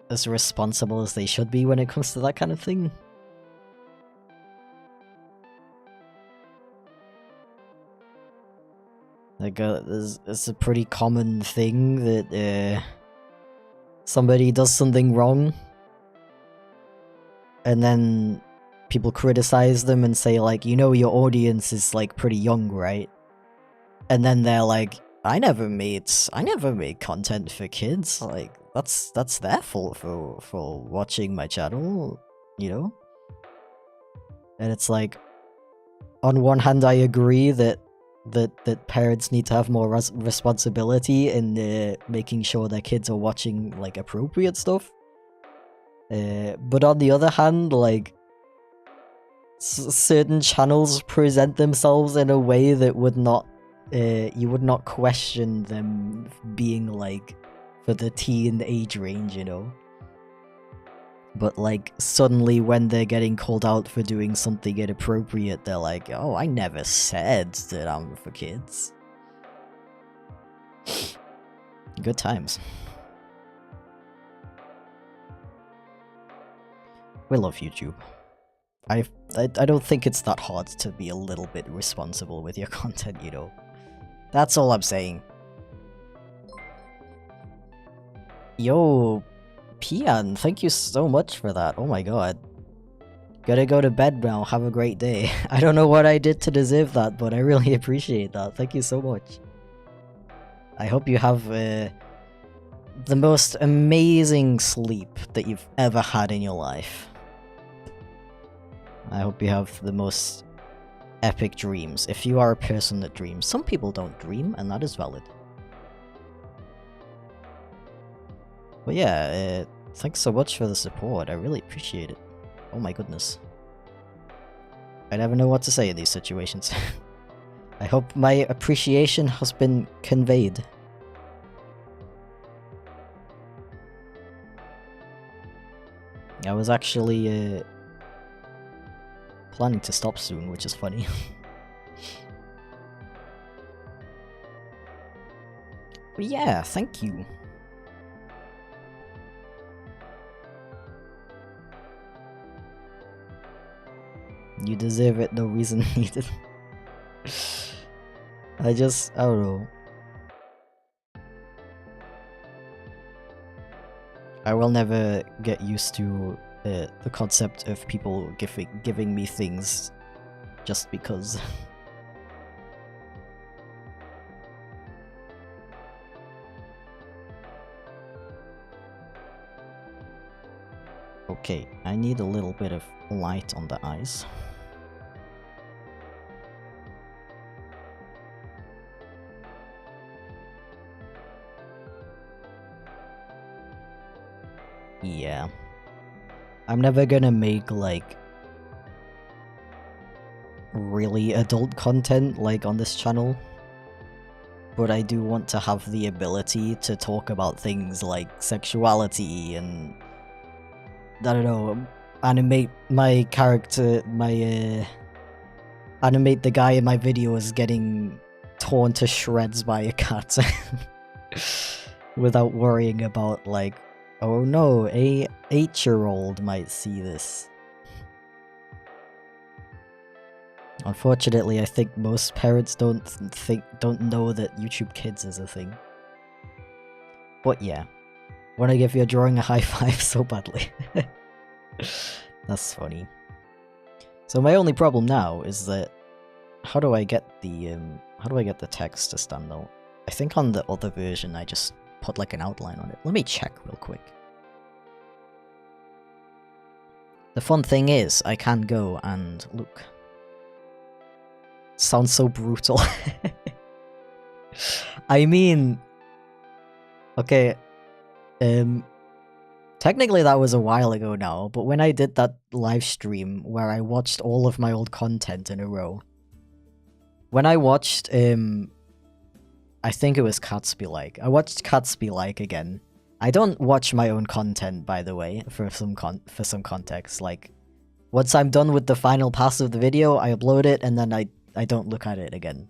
as responsible as they should be when it comes to that kind of thing. Like, it's a pretty common thing that somebody does something wrong, and then people criticize them and say, like, you know, your audience is like pretty young, right? And then they're like, I never made content for kids. Like, that's their fault for watching my channel, you know? And it's like, on one hand, I agree that parents need to have more responsibility in making sure their kids are watching, like, appropriate stuff. But on the other hand, like, certain channels present themselves in a way that would not, you would not question them being, like, for the teen age range, you know? But, like, suddenly when they're getting called out for doing something inappropriate, they're like, oh, I never said that I'm for kids. Good times. We love YouTube. I don't think it's that hard to be a little bit responsible with your content, you know? That's all I'm saying. Yo, Pian, thank you so much for that. Oh my god. Gotta go to bed now. Have a great day. I don't know what I did to deserve that, but I really appreciate that. Thank you so much. I hope you have the most amazing sleep that you've ever had in your life. I hope you have the most epic dreams. If you are a person that dreams. Some people don't dream, and that is valid. But yeah, thanks so much for the support. I really appreciate it. Oh my goodness. I never know what to say in these situations. I hope my appreciation has been conveyed. I was actually planning to stop soon, which is funny. But yeah, thank you. You deserve it, no reason needed. I don't know. I will never get used to the concept of people giving me things just because. Okay, I need a little bit of light on the eyes. Yeah. I'm never gonna make, like, really adult content, like, on this channel. But I do want to have the ability to talk about things like sexuality and... I don't know, animate my character, animate the guy in my video as getting torn to shreds by a cat. Without worrying about, like, oh no, a 8-year-old might see this. Unfortunately, I think most parents don't know that YouTube Kids is a thing. But yeah, wanna give your drawing a high five so badly. That's funny. So my only problem now is that how do I get the text to stand out? I think on the other version I just put like an outline on it. Let me check real quick. The fun thing is I can go and look. Sounds so brutal. I mean, okay, technically that was a while ago now, but when I did that live stream where I watched all of my old content in a row, when I watched, I think it was Cats Be Like. I watched Cats Be Like again. I don't watch my own content, by the way, for some context. Like, once I'm done with the final pass of the video, I upload it, and then I don't look at it again.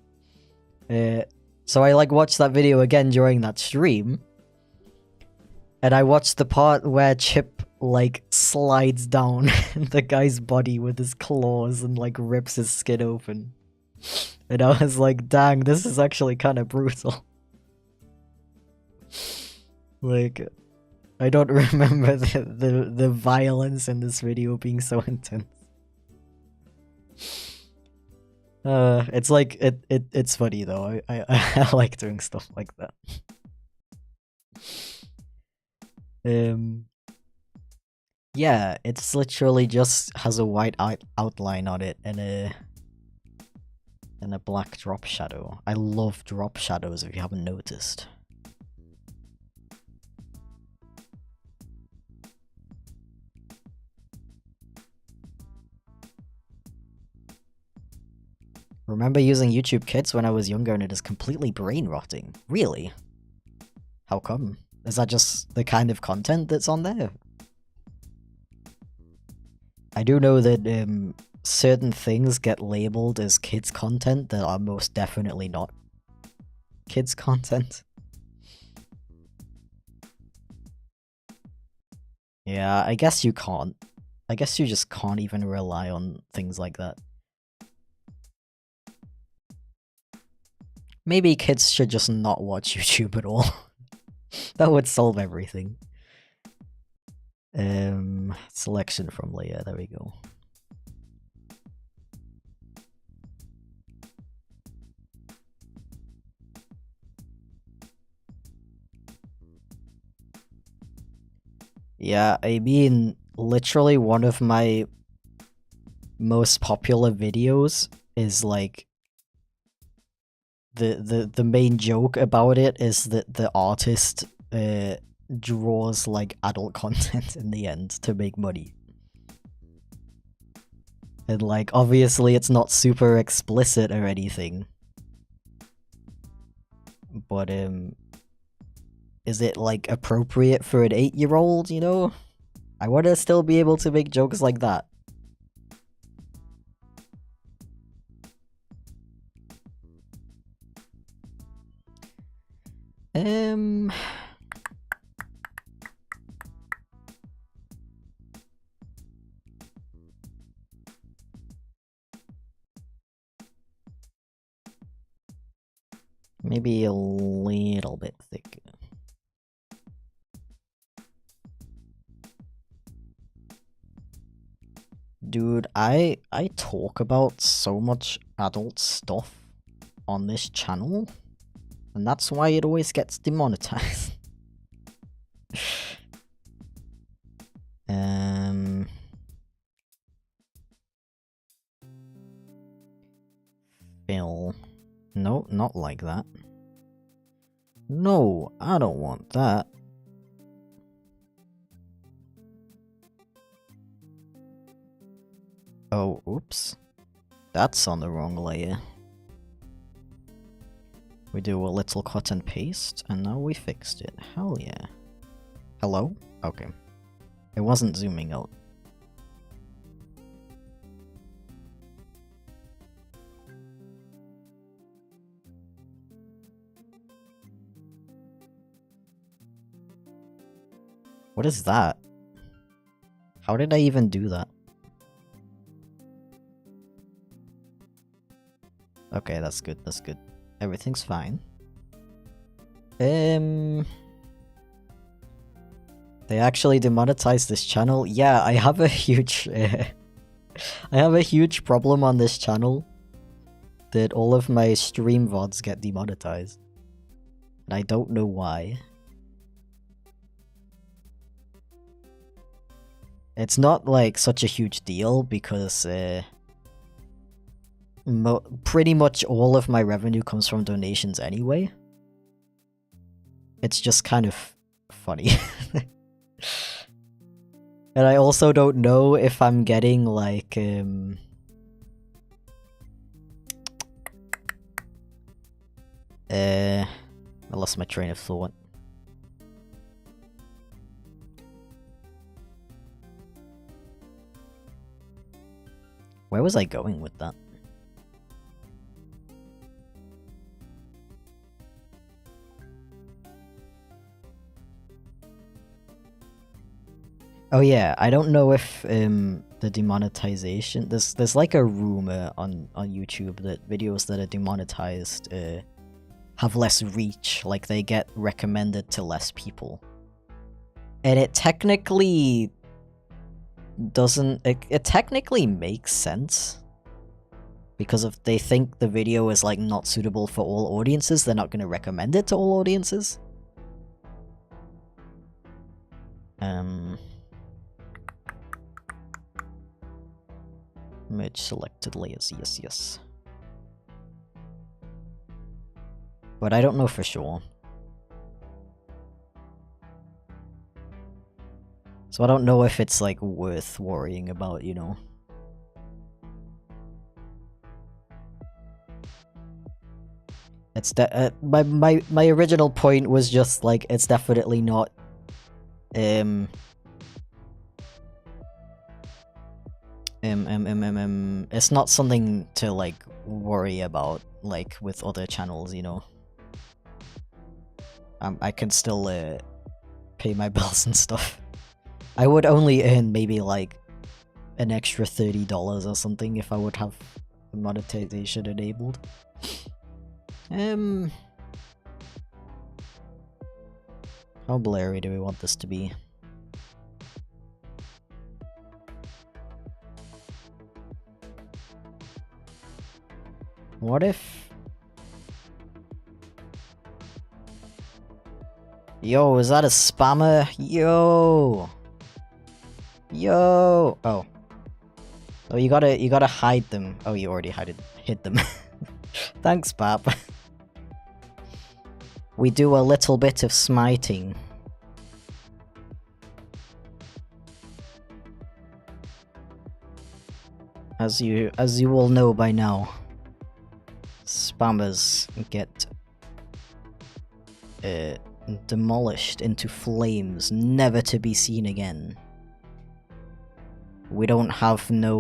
So I, like, watched that video again during that stream, and I watched the part where Chip, like, slides down the guy's body with his claws and, like, rips his skin open. And I was like, dang, this is actually kind of brutal. Like, I don't remember the violence in this video being so intense. It's like, it's funny though. I like doing stuff like that. Yeah, it's literally just has a white outline on it and a black drop shadow. I love drop shadows if you haven't noticed. Remember using YouTube Kids when I was younger and it is completely brain rotting. Really? How come? Is that just the kind of content that's on there? I do know that certain things get labeled as kids content that are most definitely not kids content. Yeah, I guess you can't. I guess you just can't even rely on things like that. Maybe kids should just not watch YouTube at all. That would solve everything. Selection from layer, there we go. Yeah, I mean, literally one of my most popular videos is like the main joke about it is that the artist draws like adult content in the end to make money. And like obviously it's not super explicit or anything. But is it like appropriate for an 8-year-old, you know? I want to still be able to make jokes like that. Maybe a little bit thicker. Dude, I talk about so much adult stuff on this channel, and that's why it always gets demonetized. Phil. No, not like that. No, I don't want that. Oh, oops. That's on the wrong layer. We do a little cut and paste, and now we fixed it. Hell yeah. Hello? Okay. It wasn't zooming out. What is that? How did I even do that? Okay, that's good, that's good. Everything's fine. They actually demonetized this channel? Yeah, I have a huge... I have a huge problem on this channel that all of my stream VODs get demonetized. And I don't know why. It's not like such a huge deal because pretty much all of my revenue comes from donations anyway. It's just kind of funny. And I also don't know if I'm getting like I lost my train of thought. Where was I going with that? Oh yeah, I don't know if the demonetization... There's like a rumor on YouTube that videos that are demonetized have less reach, like they get recommended to less people. And it technically doesn't... It technically makes sense. Because if they think the video is like not suitable for all audiences, they're not going to recommend it to all audiences. Merge selected layers, yes, yes. But I don't know for sure. So I don't know if it's like worth worrying about, you know. It's my original point was just like it's definitely not it's not something to like worry about like with other channels, you know. I can still pay my bills and stuff. I would only earn maybe like an extra $30 or something if I would have monetization enabled. How blurry do we want this to be? What if... Yo, is that a spammer? Yo! Yo! Oh. Oh, you gotta hide them. Oh, you already hid them. Thanks, Pap. We do a little bit of smiting. As you all know by now, spammers get demolished into flames, never to be seen again. We don't have no,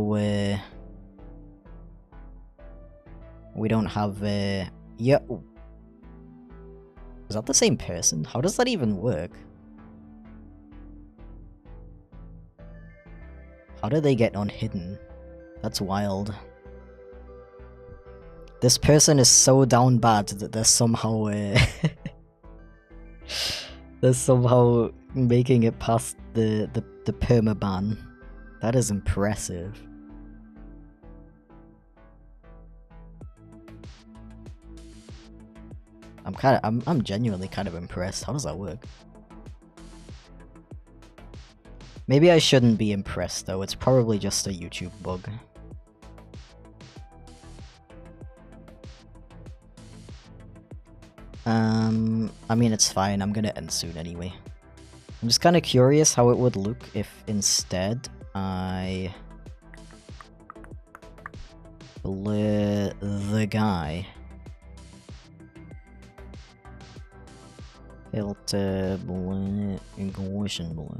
we don't have, yeah. Is that the same person? How does that even work? How do they get unhidden? That's wild. This person is so down bad that they're somehow, they're somehow making it past the permaban. That is impressive. I'm genuinely kind of impressed. How does that work? Maybe I shouldn't be impressed though, it's probably just a YouTube bug. I mean it's fine, I'm gonna end soon anyway. I'm just kinda curious how it would look if instead I blur the guy. Filter blur, Gaussian blur.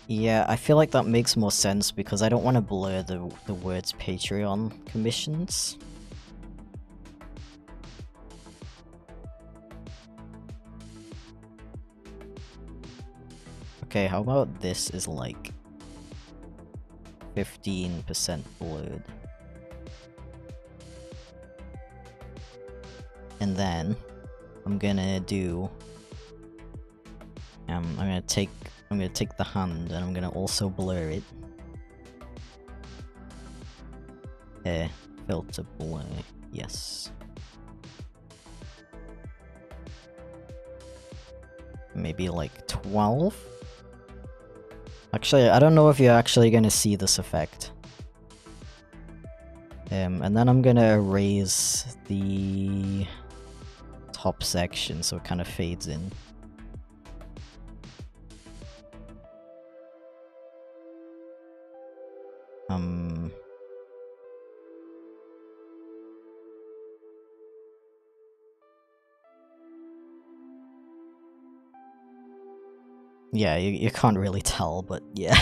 Yeah, I feel like that makes more sense because I don't want to blur the words Patreon commissions. Okay, how about this is like 15% blurred. And then I'm gonna do I'm gonna take the hand and I'm gonna also blur it. Filter blur, yes. Maybe like 12? Actually, I don't know if you're actually gonna see this effect. And then I'm gonna erase the top section so it kind of fades in. Yeah, you can't really tell, but yeah.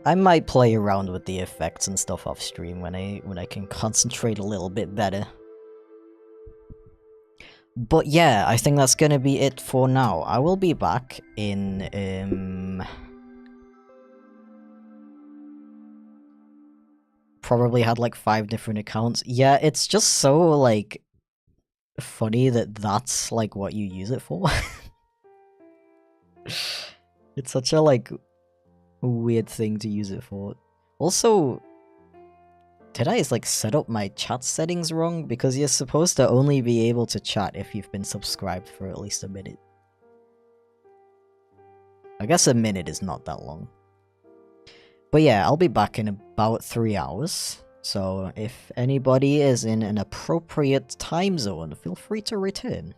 I might play around with the effects and stuff off stream when I can concentrate a little bit better. But yeah, I think that's gonna be it for now. I will be back in probably had like 5 different accounts. Yeah, it's just so like funny that that's like what you use it for. It's such a like weird thing to use it for. Also, did I like set up my chat settings wrong? Because you're supposed to only be able to chat if you've been subscribed for at least a minute. I guess a minute is not that long. But yeah, I'll be back in about 3 hours. So if anybody is in an appropriate time zone, feel free to return.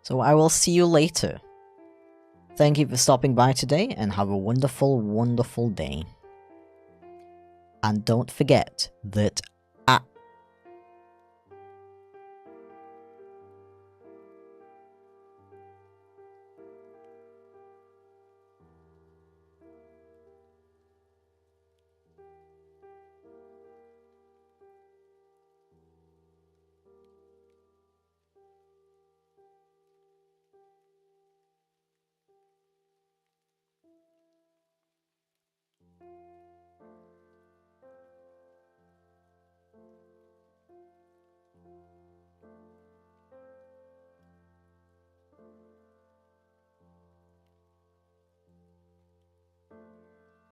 So I will see you later. Thank you for stopping by today and have a wonderful, wonderful day. And don't forget that